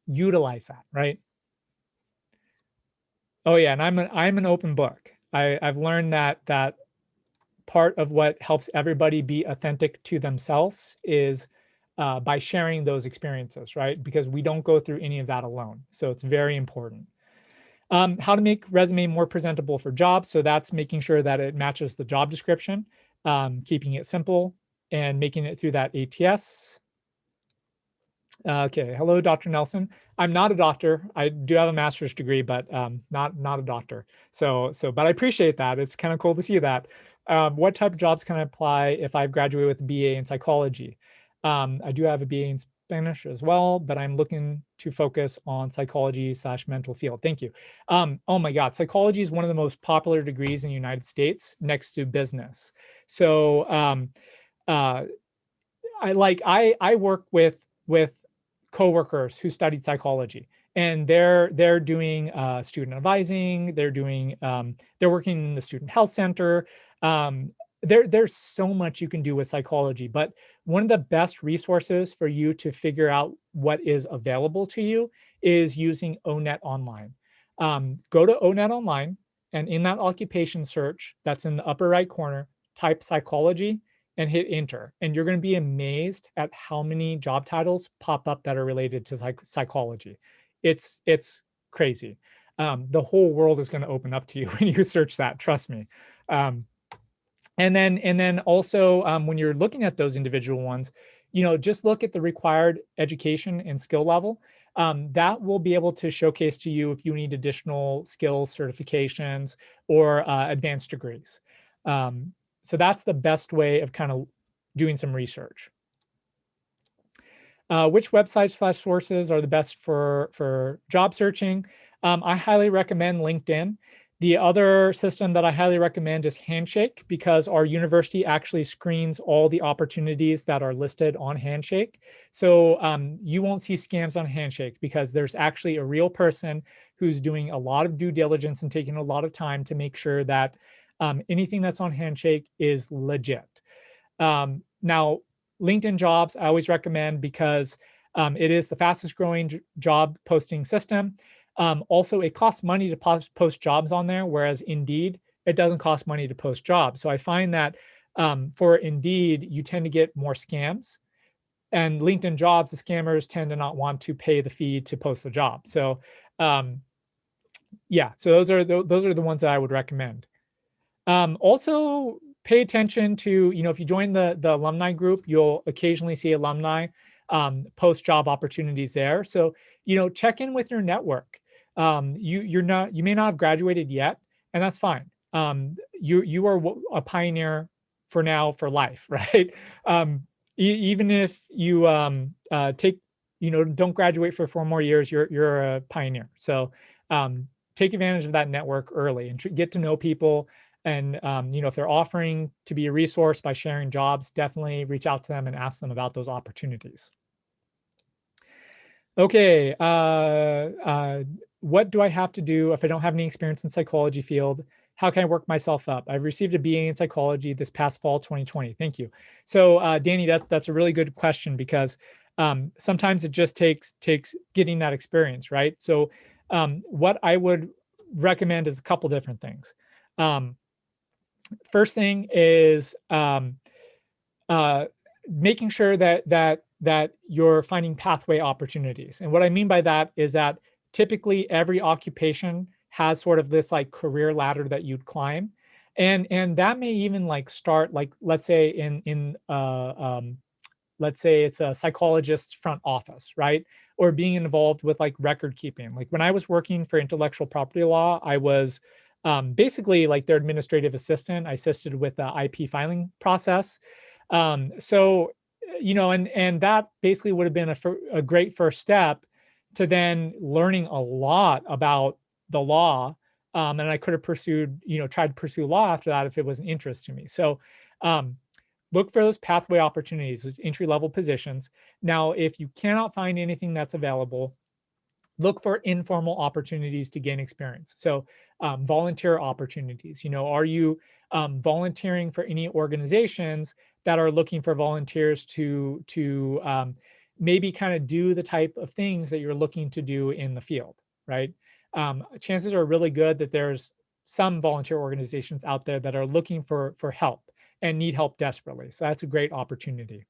Speaker 1: utilize that, right? Oh yeah, and I'm an open book. I've learned that part of what helps everybody be authentic to themselves is by sharing those experiences, right? Because we don't go through any of that alone. So it's very important. How to make resume more presentable for jobs. So that's making sure that it matches the job description, keeping it simple and making it through that ATS. Okay, hello, Dr. Nelson. I'm not a doctor. I do have a master's degree, but not a doctor. But I appreciate that. It's kind of cool to see that. What type of jobs can I apply if I've graduated with a BA in psychology? I do have a BA in Spanish as well, but I'm looking to focus on psychology/mental field. Thank you. Oh my God, psychology is one of the most popular degrees in the United States next to business. So uh, I work with coworkers who studied psychology, and they're doing student advising. They're working in the student health center. Um, there's so much you can do with psychology, but one of the best resources for you to figure out what is available to you is using ONET Online. Go to ONET Online, and in that occupation search that's in the upper right corner, type psychology and hit enter. And you're going to be amazed at how many job titles pop up that are related to psychology. It's crazy. The whole world is going to open up to you when you search that. Trust me. And then also when you're looking at those individual ones, just look at the required education and skill level. That will be able to showcase to you if you need additional skills, certifications, or advanced degrees. So that's the best way of kind of doing some research. Which websites/sources are the best for job searching? I highly recommend LinkedIn. The other system that I highly recommend is Handshake, because our university actually screens all the opportunities that are listed on Handshake. So you won't see scams on Handshake, because there's actually a real person who's doing a lot of due diligence and taking a lot of time to make sure that anything that's on Handshake is legit. Now, LinkedIn Jobs, I always recommend, because it is the fastest growing job posting system. Also, it costs money to post jobs on there, whereas Indeed, it doesn't cost money to post jobs. So I find that for Indeed, you tend to get more scams. And LinkedIn Jobs, the scammers tend to not want to pay the fee to post the job. So yeah, so those are the ones that I would recommend. Also, pay attention to, if you join the alumni group, you'll occasionally see alumni post job opportunities there. So, check in with your network. You may not have graduated yet, and that's fine. You are a pioneer for now, for life, right? Even if you don't graduate for 4 more years, you're a pioneer. So take advantage of that network early and get to know people. And if they're offering to be a resource by sharing jobs, definitely reach out to them and ask them about those opportunities. Okay, what do I have to do if I don't have any experience in psychology field? How can I work myself up? I've received a BA in psychology this past fall, 2020. Thank you. So Danny, that's a really good question, because sometimes it just takes getting that experience, right? So what I would recommend is a couple different things. First thing is making sure that you're finding pathway opportunities. And what I mean by that is that typically every occupation has sort of this like career ladder that you'd climb. And that may even like start, like, let's say let's say it's a psychologist's front office, right? Or being involved with like record keeping. Like when I was working for intellectual property law, I was basically like their administrative assistant. I assisted with the IP filing process. So, and that basically would have been a great first step to then learning a lot about the law. And I could have tried to pursue law after that if it was an interest to me. So look for those pathway opportunities, those entry-level positions. Now, if you cannot find anything that's available, look for informal opportunities to gain experience. So volunteer opportunities. Are you volunteering for any organizations that are looking for volunteers to maybe kind of do the type of things that you're looking to do in the field, right? Chances are really good that there's some volunteer organizations out there that are looking for help and need help desperately. So that's a great opportunity.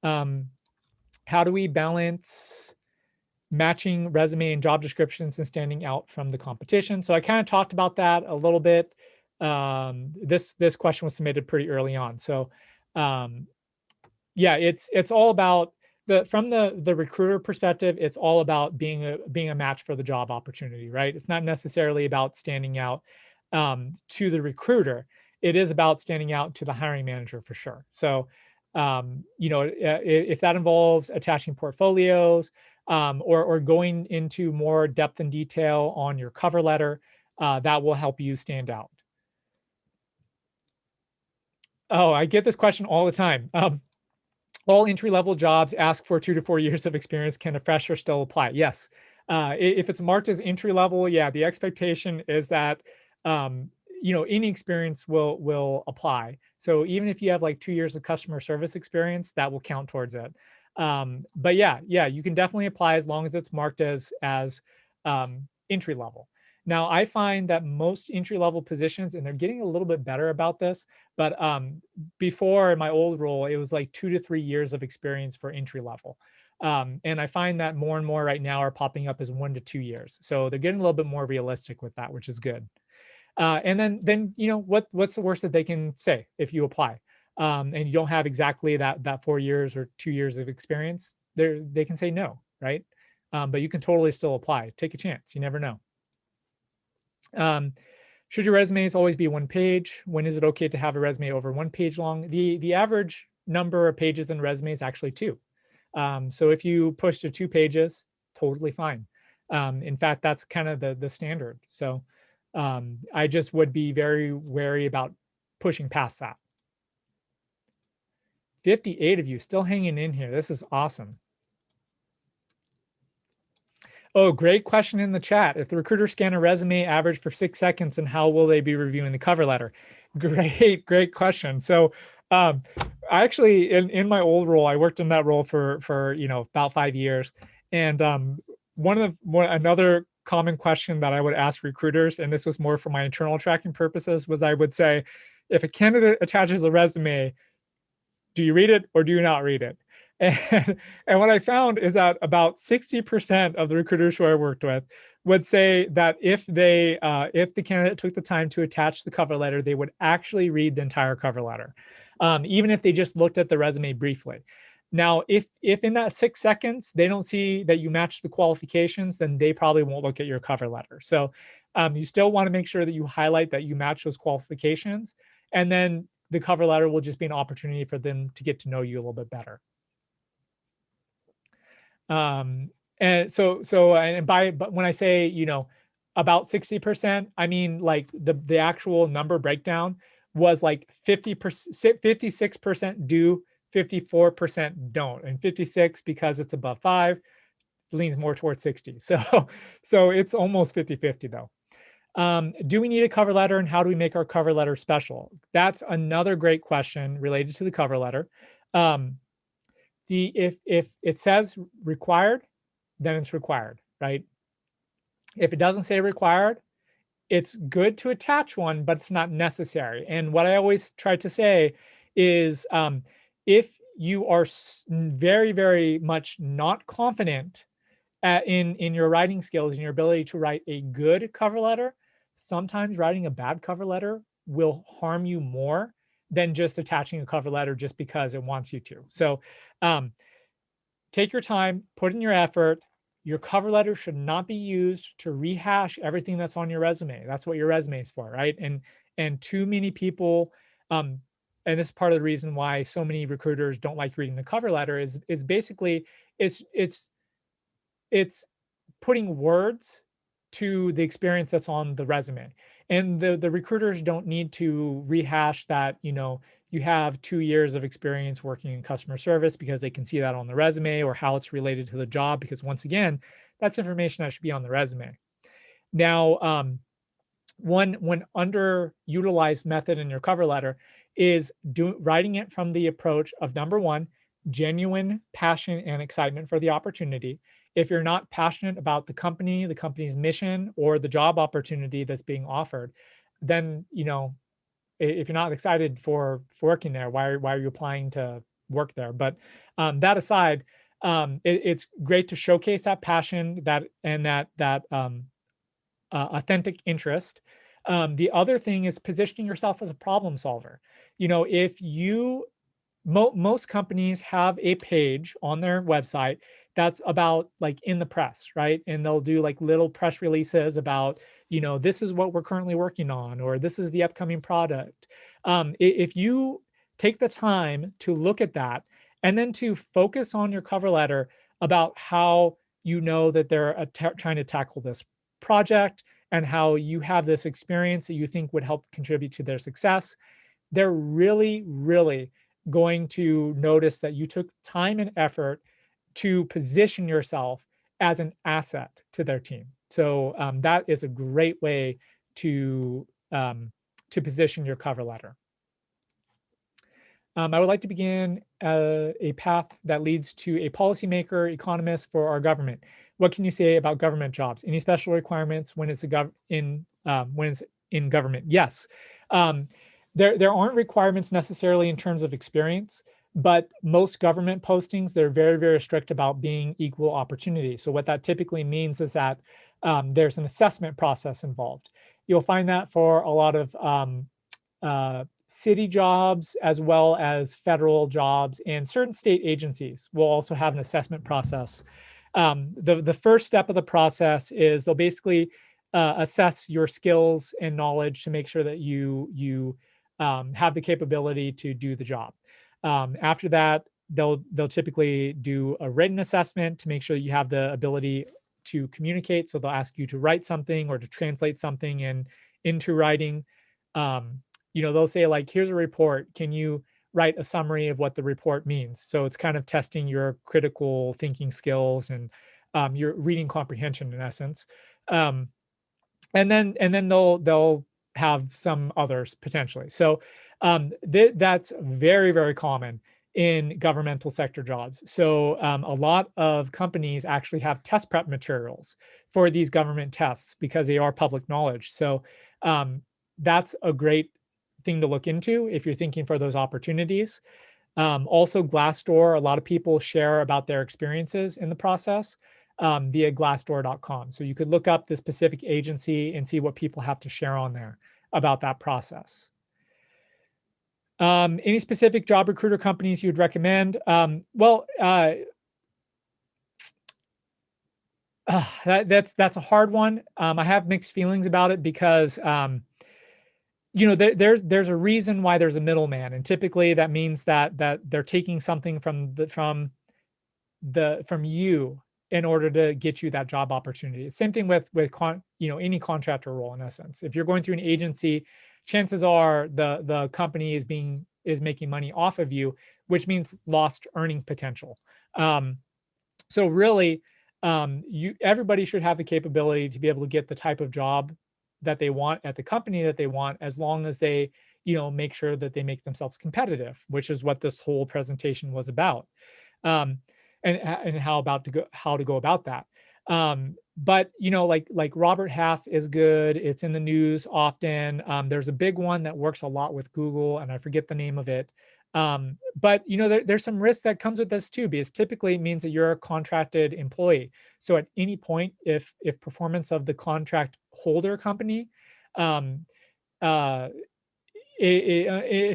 Speaker 1: How do we balance matching resume and job descriptions and standing out from the competition? So I kind of talked about that a little bit. This question was submitted pretty early on. So yeah, it's all about from the recruiter perspective, it's all about being a match for the job opportunity, right? It's not necessarily about standing out to the recruiter. It is about standing out to the hiring manager for sure. So If that involves attaching portfolios, or going into more depth and detail on your cover letter, that will help you stand out. Oh, I get this question all the time. All entry-level jobs ask for 2 to 4 years of experience. Can a fresher still apply? Yes. If it's marked as entry level, yeah, the expectation is that any experience will apply. So even if you have like 2 years of customer service experience, that will count towards it. But yeah, you can definitely apply as long as it's marked as entry level. Now, I find that most entry level positions, and they're getting a little bit better about this, but before in my old role, it was like 2 to 3 years of experience for entry level. And I find that more and more right now are popping up as 1 to 2 years. So they're getting a little bit more realistic with that, which is good. And then what's the worst that they can say if you apply, and you don't have exactly that 4 years or 2 years of experience? They can say no, right? But you can totally still apply. Take a chance. You never know. Should your resumes always be 1 page? When is it okay to have a resume over 1 page long? The average number of pages in resume is actually 2. So if you push to 2 pages, totally fine. In fact, that's kind of the standard. So I just would be very wary about pushing past that. 58 of you still hanging in here. This is awesome. Oh, great question in the chat. If the recruiter scan a resume average for 6 seconds, and how will they be reviewing the cover letter? Great question. So I actually, in my old role, I worked in that role for about 5 years. And another common question that I would ask recruiters, and this was more for my internal tracking purposes, was I would say, if a candidate attaches a resume, do you read it or do you not read it? And what I found is that about 60% of the recruiters who I worked with would say that if the candidate took the time to attach the cover letter, they would actually read the entire cover letter, even if they just looked at the resume briefly. Now, if in that 6 seconds they don't see that you match the qualifications, then they probably won't look at your cover letter. So you still want to make sure that you highlight that you match those qualifications, and then the cover letter will just be an opportunity for them to get to know you a little bit better. And but when I say, about 60%, I mean like the actual number breakdown was like 56% do, 54% don't, and 56, because it's above 5, leans more towards 60. So it's almost 50-50 though. Do we need a cover letter, and how do we make our cover letter special? That's another great question related to the cover letter. If it says required, then it's required, right? If it doesn't say required, it's good to attach one, but it's not necessary. And what I always try to say is, if you are very, very much not confident in your writing skills and your ability to write a good cover letter, sometimes writing a bad cover letter will harm you more than just attaching a cover letter just because it wants you to. So take your time, put in your effort. Your cover letter should not be used to rehash everything that's on your resume. That's what your resume is for, right? And too many people, and this is part of the reason why so many recruiters don't like reading the cover letter, is basically it's putting words to the experience that's on the resume. And the recruiters don't need to rehash that, you have 2 years of experience working in customer service, because they can see that on the resume, or how it's related to the job, because once again, that's information that should be on the resume. Now, one underutilized method in your cover letter is writing it from the approach of, number 1, genuine passion and excitement for the opportunity. If you're not passionate about the company, the company's mission, or the job opportunity that's being offered, then, if you're not excited for working there, why are you applying to work there? But that aside, it's great to showcase that passion, that authentic interest. The other thing is positioning yourself as a problem solver. If most companies have a page on their website that's about like in the press, right? And they'll do like little press releases about, this is what we're currently working on, or this is the upcoming product. If you take the time to look at that and then to focus on your cover letter about how you know that they're trying to tackle this project and how you have this experience that you think would help contribute to their success. They're really, really going to notice that you took time and effort to position yourself as an asset to their team. So that is a great way to position your cover letter. I would like to begin a path that leads to a policymaker, economist for our government. What can you say about government jobs? Any special requirements when it's when it's in government? Yes, there aren't requirements necessarily in terms of experience, but most government postings, they're very, very strict about being equal opportunity. So what that typically means is that there's an assessment process involved. You'll find that for a lot of city jobs as well as federal jobs, and certain state agencies will also have an assessment process. The first step of the process is they'll basically assess your skills and knowledge to make sure that you have the capability to do the job. After that, they'll typically do a written assessment to make sure that you have the ability to communicate. So they'll ask you to write something or to translate something into writing. They'll say like, here's a report. Can you write a summary of what the report means? So it's kind of testing your critical thinking skills and your reading comprehension in essence. And then they'll have some others potentially. So that's very, very common in governmental sector jobs. So a lot of companies actually have test prep materials for these government tests because they are public knowledge. So that's a great thing to look into if you're thinking for those opportunities. Also, Glassdoor, a lot of people share about their experiences in the process via glassdoor.com. So you could look up the specific agency and see what people have to share on there about that process. Any specific job recruiter companies you'd recommend? That's a hard one. I have mixed feelings about it because there's a reason why there's a middleman, and typically that means that they're taking something from you in order to get you that job opportunity. Same thing with any contractor role in essence. If you're going through an agency, chances are the company is making money off of you, which means lost earning potential. So really, everybody should have the capability to be able to get the type of job that they want at the company that they want, as long as they make sure that they make themselves competitive, which is what this whole presentation was about, and how to go about that. But like Robert Half is good. It's in the news often. There's a big one that works a lot with Google, and I forget the name of it. But there's some risk that comes with this too, because typically it means that you're a contracted employee. So at any point, if performance of the contract holder company, if at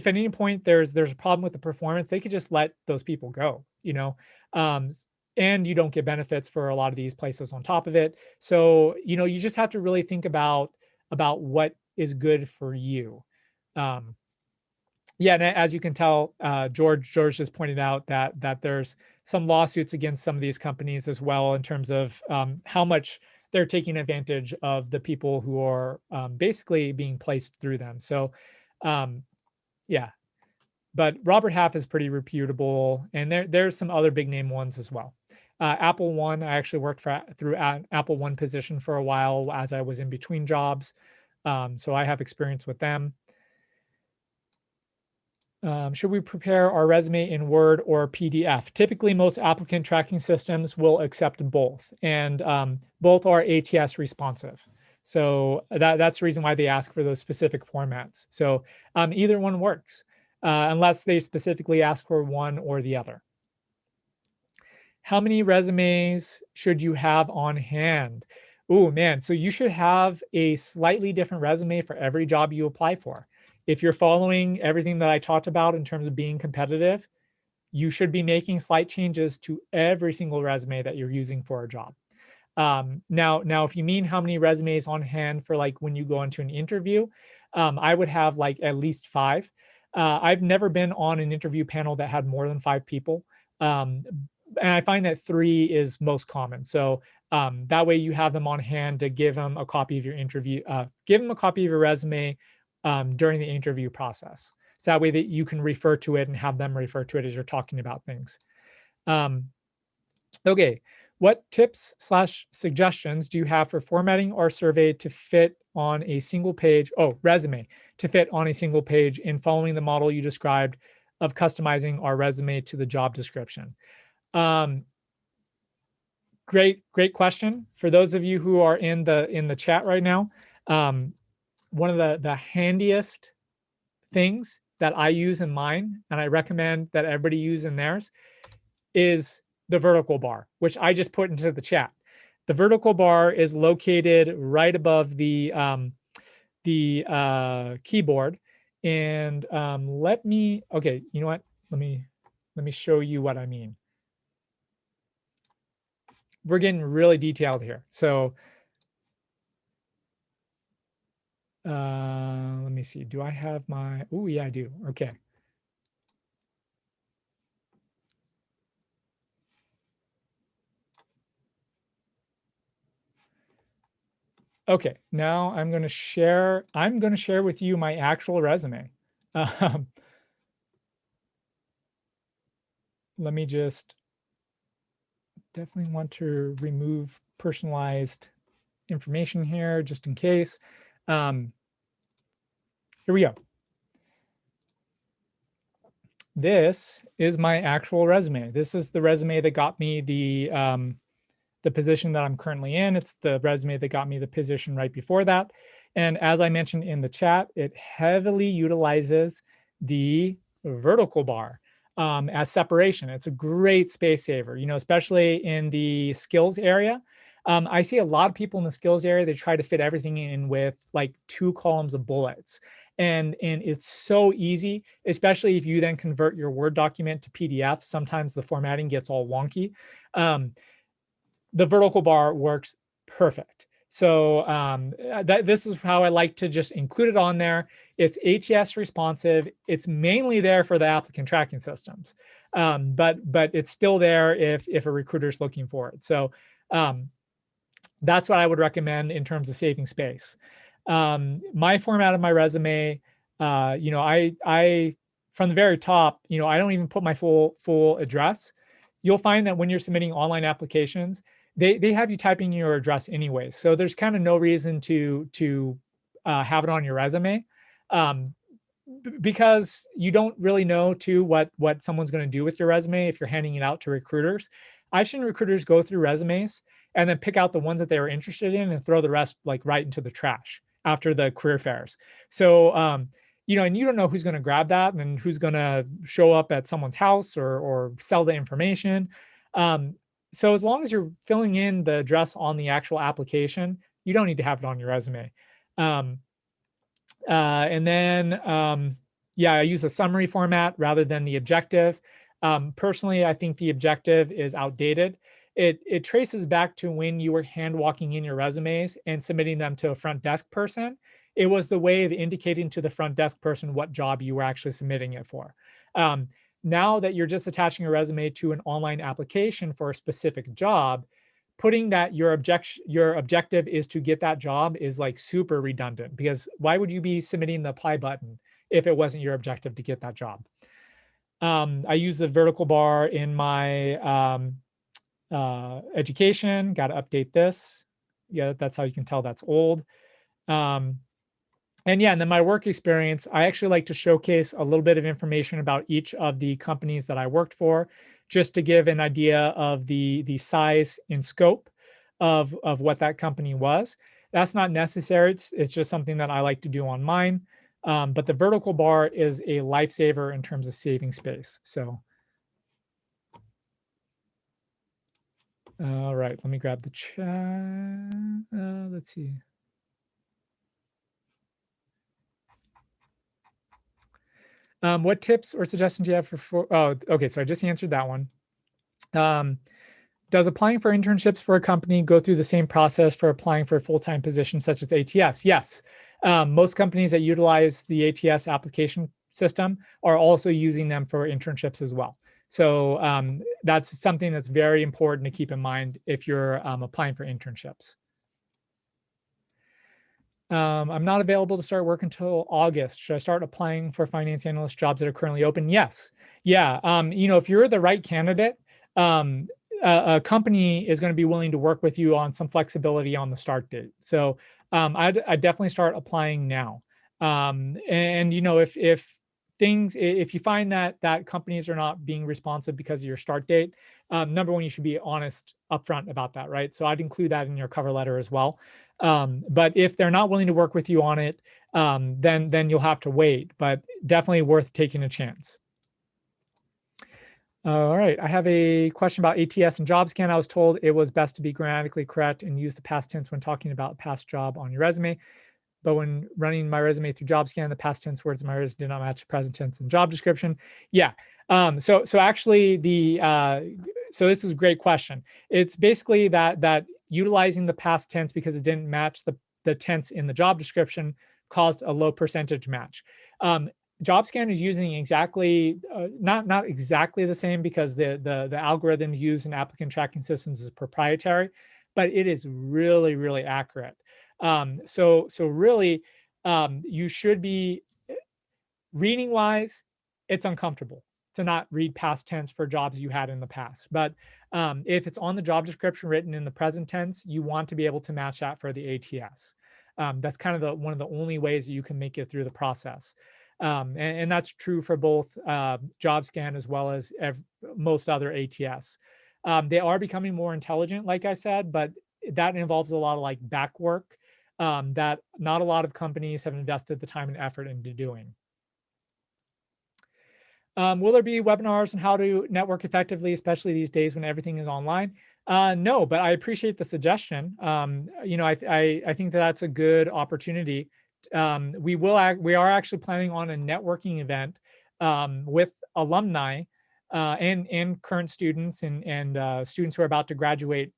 Speaker 1: any point there's a problem with the performance, they could just let those people go, and you don't get benefits for a lot of these places on top of it. So you just have to really think about what is good for you. Yeah, and as you can tell, George just pointed out that there's some lawsuits against some of these companies as well in terms of how much they're taking advantage of the people who are basically being placed through them. So, yeah, but Robert Half is pretty reputable, and there's some other big name ones as well. Apple One, I actually worked through an Apple One position for a while as I was in between jobs, so I have experience with them. Should we prepare our resume in Word or PDF? Typically, most applicant tracking systems will accept both, and both are ATS responsive. So that's the reason why they ask for those specific formats. So either one works, unless they specifically ask for one or the other. How many resumes should you have on hand? Oh man, so you should have a slightly different resume for every job you apply for. If you're following everything that I talked about in terms of being competitive, you should be making slight changes to every single resume that you're using for a job. Now, if you mean how many resumes on hand for like when you go into an interview, I would have like at least 5. I've never been on an interview panel that had more than 5 people. And I find that 3 is most common. So that way you have them on hand to give them a copy of your interview, give them a copy of your resume during the interview process. So that way that you can refer to it and have them refer to it as you're talking about things. Okay, what tips / suggestions do you have for formatting our survey to fit on a single page, resume, to fit on a single page in following the model you described of customizing our resume to the job description? Great question. For those of you who are in the chat right now, one of the handiest things that I use in mine, and I recommend that everybody use in theirs, is the vertical bar, which I just put into the chat. The vertical bar is located right above the keyboard. And okay, you know what? Let me show you what I mean. We're getting really detailed here. So let me see. Do I have my, oh yeah, I do. Okay. Okay, now I'm going to share with you my actual resume. Let me just definitely want to remove personalized information here just in case. Here we go. This is my actual resume. This is the resume that got me the position that I'm currently in. It's the resume that got me the position right before that. And as I mentioned in the chat, it heavily utilizes the vertical bar as separation. It's a great space saver, you know, especially in the skills area. I see a lot of people in the skills area, they try to fit everything in with like 2 columns of bullets. And it's so easy, especially if you then convert your Word document to PDF. Sometimes the formatting gets all wonky. The vertical bar works perfect. So this is how I like to just include it on there. It's ATS responsive. It's mainly there for the applicant tracking systems, but it's still there if a recruiter is looking for it. So that's what I would recommend in terms of saving space. My format of my resume, you know, I from the very top, you know, I don't even put my full address. You'll find that when you're submitting online applications, they have you typing your address anyway. So there's kind of no reason to have it on your resume, because you don't really know what someone's going to do with your resume if you're handing it out to recruiters. I've seen recruiters go through resumes and then pick out the ones that they were interested in and throw the rest like right into the trash after the career fairs. So you know, and you don't know who's going to grab that and who's going to show up at someone's house or sell the information. So as long as you're filling in the address on the actual application, you don't need to have it on your resume. And then, yeah, I use a summary format rather than the objective. Personally, I think the objective is outdated. It traces back to when you were hand walking in your resumes and submitting them to a front desk person. It was the way of indicating to the front desk person what job you were actually submitting it for. Now that you're just attaching a resume to an online application for a specific job, putting that your objective is to get that job is like super redundant, because why would you be submitting the apply button if it wasn't your objective to get that job? I use the vertical bar in my education. Got to update this. Yeah, that's how you can tell that's old. And yeah, and then my work experience, I actually like to showcase a little bit of information about each of the companies that I worked for, just to give an idea of the size and scope of what that company was. That's not necessary. It's just something that I like to do on mine. But the vertical bar is a lifesaver in terms of saving space. So, all right, let me grab the chat. Let's see. What tips or suggestions do you have for oh, okay, so I just answered that one. Does applying for internships for a company go through the same process for applying for a full-time position such as ATS? Yes. Most companies that utilize the ATS application system are also using them for internships as well. So that's something that's very important to keep in mind if you're applying for internships. I'm not available to start work until August. Should I start applying for finance analyst jobs that are currently open? Yes. Yeah. If you're the right candidate, a company is going to be willing to work with you on some flexibility on the start date. So I'd definitely start applying now. If you find that companies are not being responsive because of your start date, number one, you should be honest upfront about that, right? So I'd include that in your cover letter as well. But if they're not willing to work with you on it, then you'll have to wait, but definitely worth taking a chance. All right, I have a question about ATS and Jobscan. I was told it was best to be grammatically correct and use the past tense when talking about past job on your resume. But when running my resume through Jobscan, the past tense words in my resume did not match the present tense in the job description. Yeah. So actually so this is a great question. It's basically that utilizing the past tense because it didn't match the tense in the job description caused a low percentage match. Jobscan is using exactly not exactly the same because the algorithms used in applicant tracking systems is proprietary, but it is really, really accurate. So really, you should be reading wise, it's uncomfortable to not read past tense for jobs you had in the past. But if it's on the job description written in the present tense, you want to be able to match that for the ATS. That's kind of one of the only ways that you can make it through the process. And that's true for both Jobscan as well as most other ATS. They are becoming more intelligent, like I said, but that involves a lot of like back work that not a lot of companies have invested the time and effort into doing. Will there be webinars on how to network effectively, especially these days when everything is online? No, but I appreciate the suggestion. I think that's a good opportunity. We are actually planning on a networking event with alumni and current students and students who are about to graduate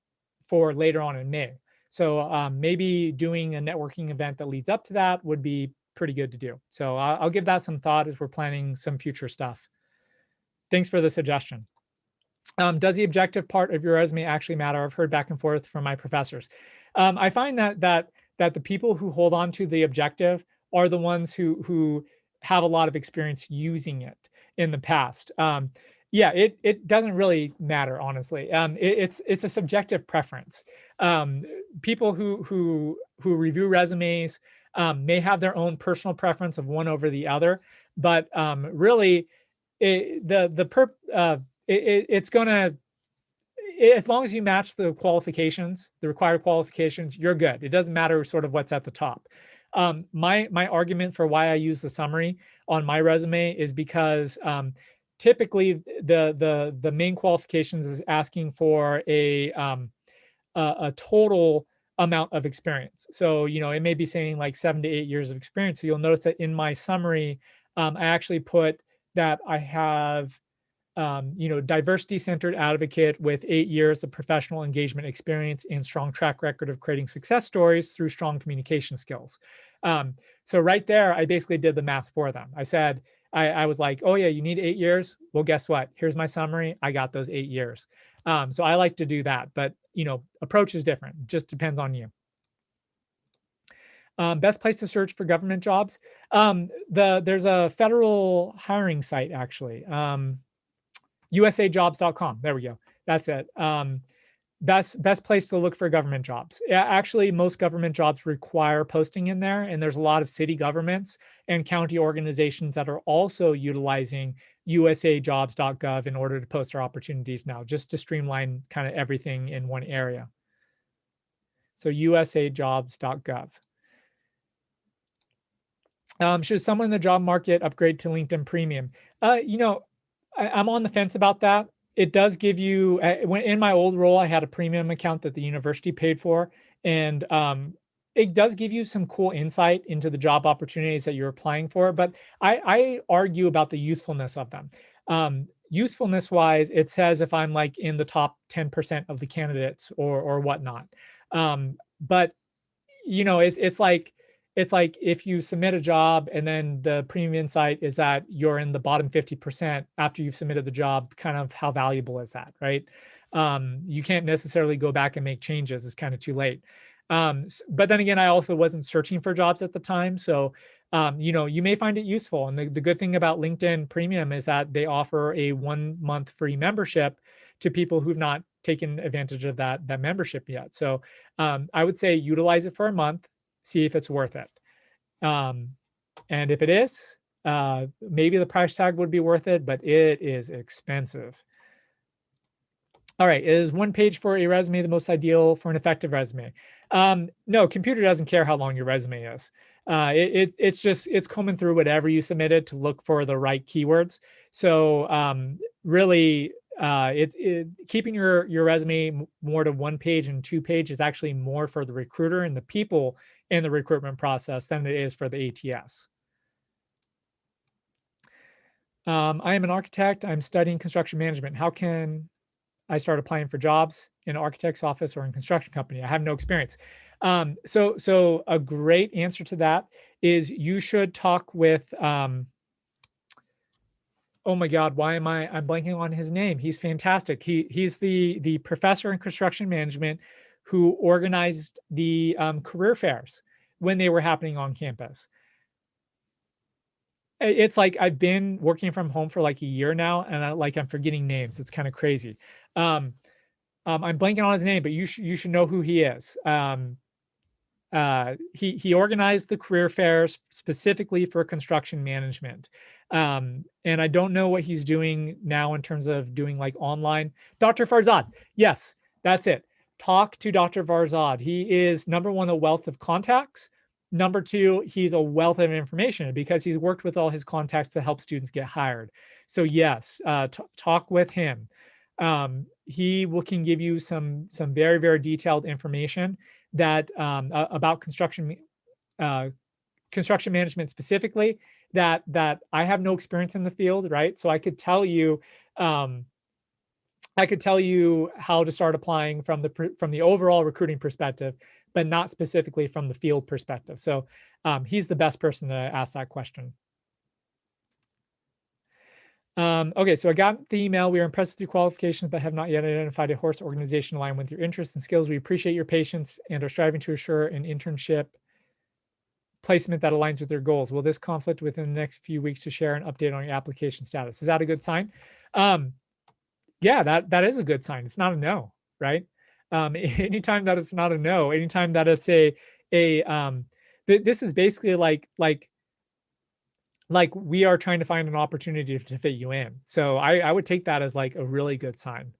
Speaker 1: for later on in May. So maybe doing a networking event that leads up to that would be pretty good to do. So I'll give that some thought as we're planning some future stuff. Thanks for the suggestion. Does the objective part of your resume actually matter? I've heard back and forth from my professors. I find that the people who hold on to the objective are the ones who have a lot of experience using it in the past. Yeah, it doesn't really matter, honestly. It's a subjective preference. People who review resumes may have their own personal preference of one over the other, but really, it's gonna, as long as you match the qualifications, the required qualifications, you're good. It doesn't matter sort of what's at the top. My argument for why I use the summary on my resume is because typically the main qualifications is asking for a total amount of experience. So, it may be saying like 7 to 8 years of experience. So you'll notice that in my summary, I actually put that I have, diversity-centered advocate with 8 years of professional engagement experience and strong track record of creating success stories through strong communication skills. So right there, I basically did the math for them. I said, I was like, oh yeah, you need 8 years. Well, guess what? Here's my summary. I got those 8 years. So I like to do that, but approach is different. Just depends on you. Best place to search for government jobs. There's a federal hiring site actually. USAjobs.com. There we go. That's it. Best place to look for government jobs. Actually, most government jobs require posting in there, and there's a lot of city governments and county organizations that are also utilizing usajobs.gov in order to post their opportunities now, just to streamline kind of everything in one area. So usajobs.gov. Should someone in the job market upgrade to LinkedIn Premium? I'm on the fence about that. It does give you, in my old role, I had a premium account that the university paid for, and it does give you some cool insight into the job opportunities that you're applying for, but I argue about the usefulness of them. Usefulness wise, it says if I'm like in the top 10% of the candidates or whatnot. But it's like, it's like if you submit a job and then the premium insight is that you're in the bottom 50% after you've submitted the job, kind of how valuable is that, right? You can't necessarily go back and make changes. It's kind of too late. But then again, I also wasn't searching for jobs at the time. So, you may find it useful. And the good thing about LinkedIn Premium is that they offer a 1 month free membership to people who've not taken advantage of that membership yet. So I would say utilize it for a month, see if it's worth it. And if it is, maybe the price tag would be worth it, but it is expensive. All right, is 1 page for a resume the most ideal for an effective resume? No, computer doesn't care how long your resume is. It's combing through whatever you submitted to look for the right keywords. So really, keeping your resume more to 1 page and 2 page is actually more for the recruiter and the people in the recruitment process than it is for the ATS. I am an architect. I'm studying construction management. How can I start applying for jobs in an architect's office or in construction company? I have no experience. So a great answer to that is you should talk with, oh my God, I'm blanking on his name. He's fantastic. He's the professor in construction management who organized the career fairs when they were happening on campus. It's like I've been working from home for like a year now, and I'm forgetting names. It's kind of crazy. I'm blanking on his name, but you should know who he is. He organized the career fairs specifically for construction management. And I don't know what he's doing now in terms of doing like online. Dr. Farzad, yes, that's it. Talk to Dr. Farzad. He is number one, a wealth of contacts. Number two, he's a wealth of information because he's worked with all his contacts to help students get hired. So yes, talk with him. He can give you some very, very detailed information that about construction management specifically that I have no experience in the field, right? So I could tell you how to start applying from the overall recruiting perspective, but not specifically from the field perspective. So he's the best person to ask that question. Okay, so I got the email. We are impressed with your qualifications, but have not yet identified a horse organization aligned with your interests and skills. We appreciate your patience and are striving to assure an internship placement that aligns with your goals. Will this conflict within the next few weeks to share an update on your application status? Is that a good sign? Yeah, that is a good sign. It's not a no, right? Anytime that it's not a no, anytime that it's this is basically like we are trying to find an opportunity to fit you in. So I would take that as like a really good sign.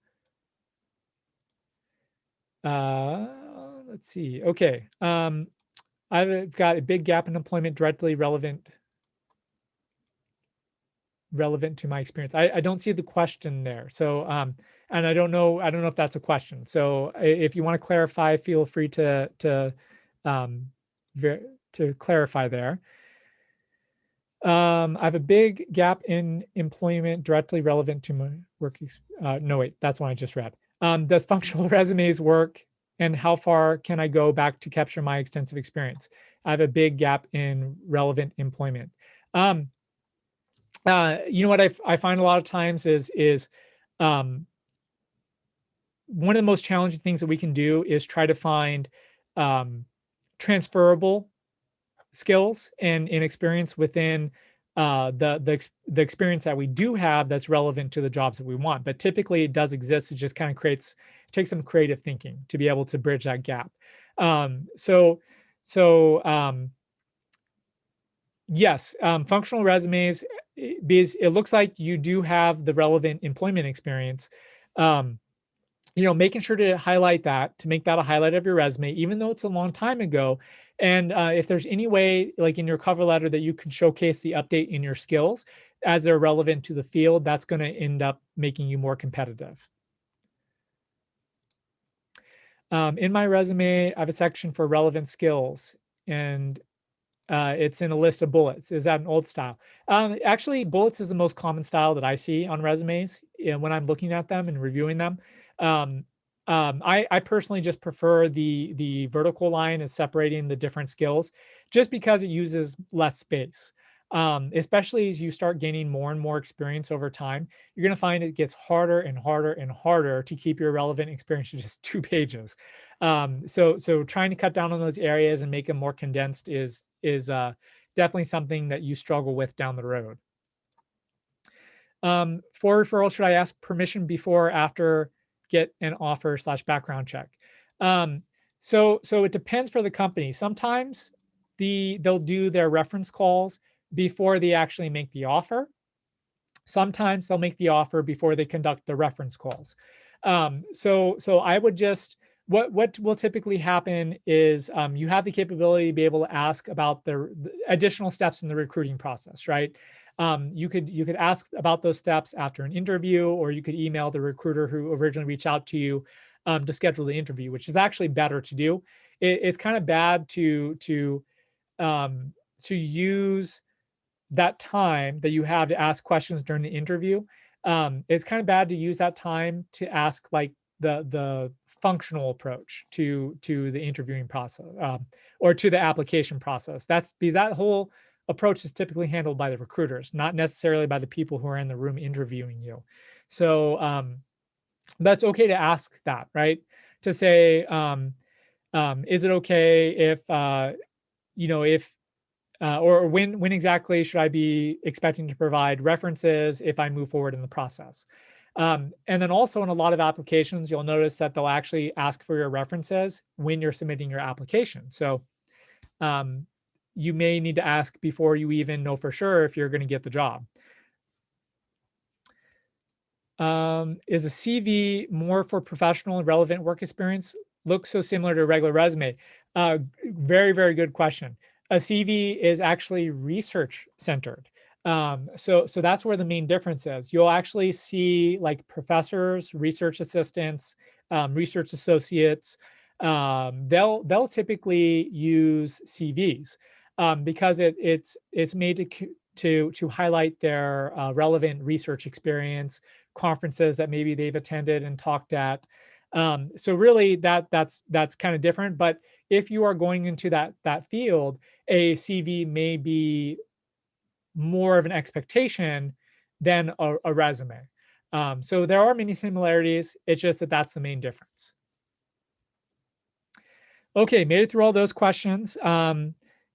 Speaker 1: Let's see. Okay. I've got a big gap in employment directly relevant to my experience. I don't see the question there. So, and I don't know if that's a question. So if you want to clarify, feel free to clarify there. I have a big gap in employment directly relevant to my work. No, wait, that's one I just read. Does functional resumes work? And how far can I go back to capture my extensive experience? I have a big gap in relevant employment. You know what I find a lot of times is one of the most challenging things that we can do is try to find transferable skills and experience within the experience that we do have that's relevant to the jobs that we want. But typically it does exist. It just kind of takes some creative thinking to be able to bridge that gap. Yes, functional resumes, because it looks like you do have the relevant employment experience. Making sure to highlight that, to make that a highlight of your resume, even though it's a long time ago. And if there's any way, like in your cover letter, that you can showcase the update in your skills as they're relevant to the field, that's going to end up making you more competitive. In my resume, I have a section for relevant skills, and it's in a list of bullets. Is that an old style? Actually, bullets is the most common style that I see on resumes when I'm looking at them and reviewing them. I personally just prefer the vertical line as separating the different skills, just because it uses less space. Especially as you start gaining more and more experience over time, you're going to find it gets harder and harder and harder to keep your relevant experience to just 2 pages. So trying to cut down on those areas and make them more condensed is definitely something that you struggle with down the road. For referral, should I ask permission before or after get an offer / background check? So it depends for the company. Sometimes they'll do their reference calls before they actually make the offer. Sometimes they'll make the offer before they conduct the reference calls. So I would just what will typically happen is you have the capability to be able to ask about the additional steps in the recruiting process, right? You could ask about those steps after an interview, or you could email the recruiter who originally reached out to you to schedule the interview, which is actually better to do. It's kind of bad to use that time that you have to ask questions during the interview. It's kind of bad to use that time to ask like the functional approach to the interviewing process, or to the application process. That's because that whole approach is typically handled by the recruiters, not necessarily by the people who are in the room interviewing you. So that's okay to ask that, right? To say, is it okay if if or when exactly should I be expecting to provide references if I move forward in the process? And then also in a lot of applications, you'll notice that they'll actually ask for your references when you're submitting your application. So you may need to ask before you even know for sure if you're going to get the job. Is a CV more for professional and relevant work experience? Looks so similar to a regular resume. Very, very good question. A CV is actually research centered. So that's where the main difference is. You'll actually see like professors, research assistants, research associates. They'll typically use CVs because it's made to highlight their relevant research experience, conferences that maybe they've attended and talked at. So really that's kind of different. But if you are going into that field, a CV may be more of an expectation than a resume. So there are many similarities. It's just that that's the main difference. Okay, made it through all those questions.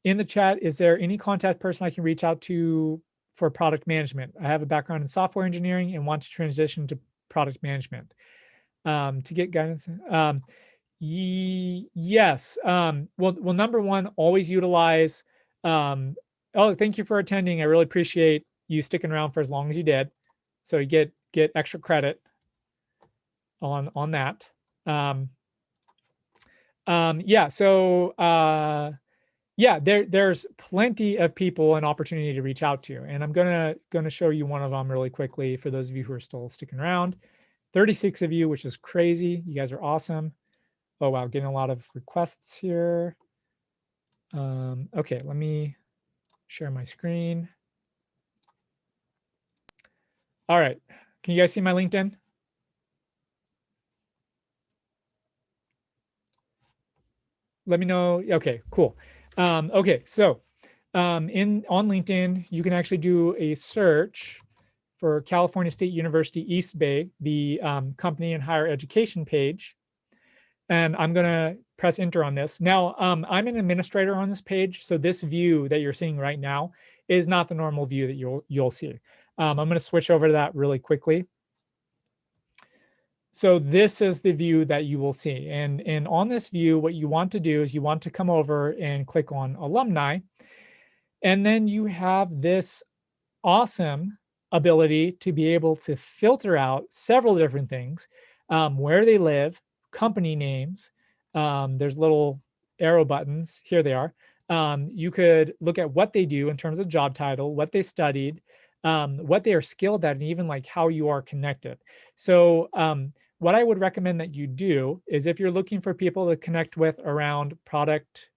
Speaker 1: In the chat, is there any contact person I can reach out to for product management? I have a background in software engineering and want to transition to product management. To get guidance. Yes. Well, number one, always utilize. Oh, thank you for attending. I really appreciate you sticking around for as long as you did. So you get extra credit on that. Yeah. So yeah, there's plenty of people and opportunity to reach out to, and I'm gonna show you one of them really quickly for those of you who are still sticking around. 36 of you, which is crazy. You guys are awesome. Oh, wow, getting a lot of requests here. Okay, let me share my screen. All right, can you guys see my LinkedIn? Let me know. Okay, cool. Okay, so on LinkedIn, you can actually do a search for California State University East Bay, the company and higher education page. And I'm going to press enter on this. Now, I'm an administrator on this page, so this view that you're seeing right now is not the normal view that you'll see. I'm going to switch over to that really quickly. So this is the view that you will see. And on this view, what you want to do is you want to come over and click on alumni. And then you have this awesome ability to be able to filter out several different things, where they live, company names. There's little arrow buttons. Here they are. You could look at what they do in terms of job title, what they studied, what they are skilled at, and even like how you are connected. So what I would recommend that you do is if you're looking for people to connect with around product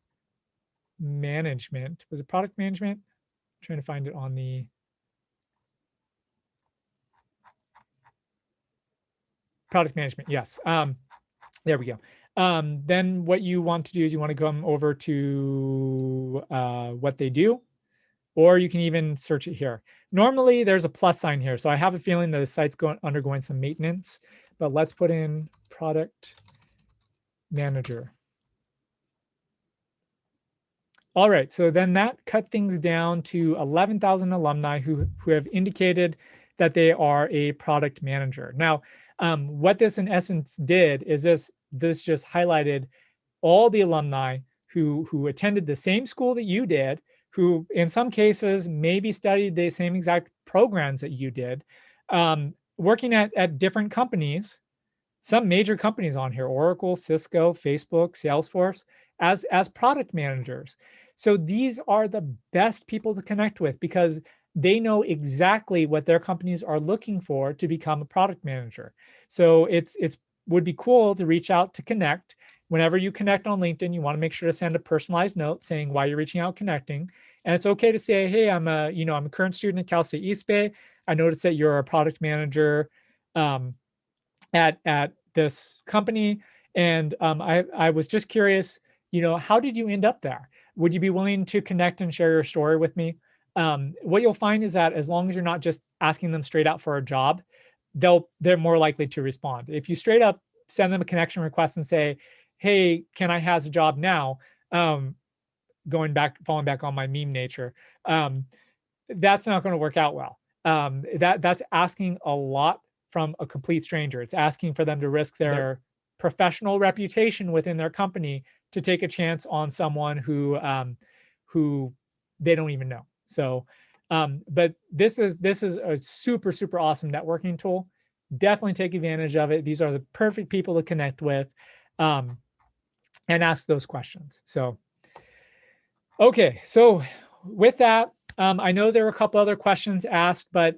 Speaker 1: management, was it product management? I'm trying to find it on the product management, yes. There we go. Then what you want to do is you want to come over to what they do, or you can even search it here. Normally there's a plus sign here, so I have a feeling the site's undergoing some maintenance, but let's put in product manager. All right, so then that cut things down to 11,000 alumni who have indicated that they are a product manager. Now, what this in essence did is this just highlighted all the alumni who attended the same school that you did, who in some cases maybe studied the same exact programs that you did, working at different companies, some major companies on here, Oracle, Cisco, Facebook, Salesforce, as product managers. So these are the best people to connect with because they know exactly what their companies are looking for to become a product manager. So it's would be cool to reach out to connect. Whenever you connect on LinkedIn, you want to make sure to send a personalized note saying why you're reaching out, connecting. And it's okay to say, hey, I'm a current student at Cal State East Bay. I noticed that you're a product manager at this company, and I was just curious, how did you end up there? Would you be willing to connect and share your story with me? What you'll find is that as long as you're not just asking them straight out for a job, they're more likely to respond. If you straight up send them a connection request and say, hey, can I have a job now? Falling back on my meme nature, that's not going to work out well. That's asking a lot from a complete stranger. It's asking for them to risk their professional reputation within their company to take a chance on someone who they don't even know. So, but this is a super, super awesome networking tool. Definitely take advantage of it. These are the perfect people to connect with, and ask those questions. So, okay. So with that, I know there were a couple other questions asked, but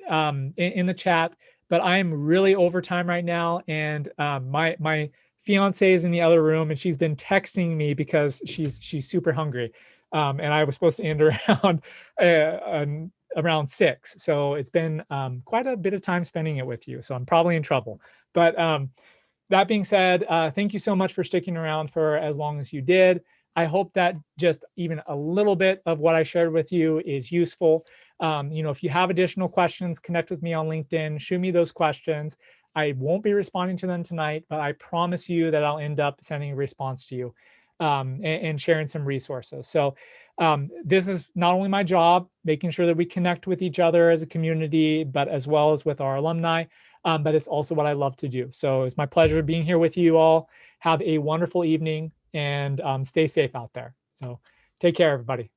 Speaker 1: in the chat, but I am really over time right now. And my fiance is in the other room and she's been texting me because she's super hungry. And I was supposed to end around 6. So it's been quite a bit of time spending it with you. So I'm probably in trouble. But that being said, thank you so much for sticking around for as long as you did. I hope that just even a little bit of what I shared with you is useful. If you have additional questions, connect with me on LinkedIn, shoot me those questions. I won't be responding to them tonight, but I promise you that I'll end up sending a response to you and sharing some resources. So this is not only my job, making sure that we connect with each other as a community, but as well as with our alumni. But it's also what I love to do. So it's my pleasure being here with you all. Have a wonderful evening and stay safe out there. So take care, everybody.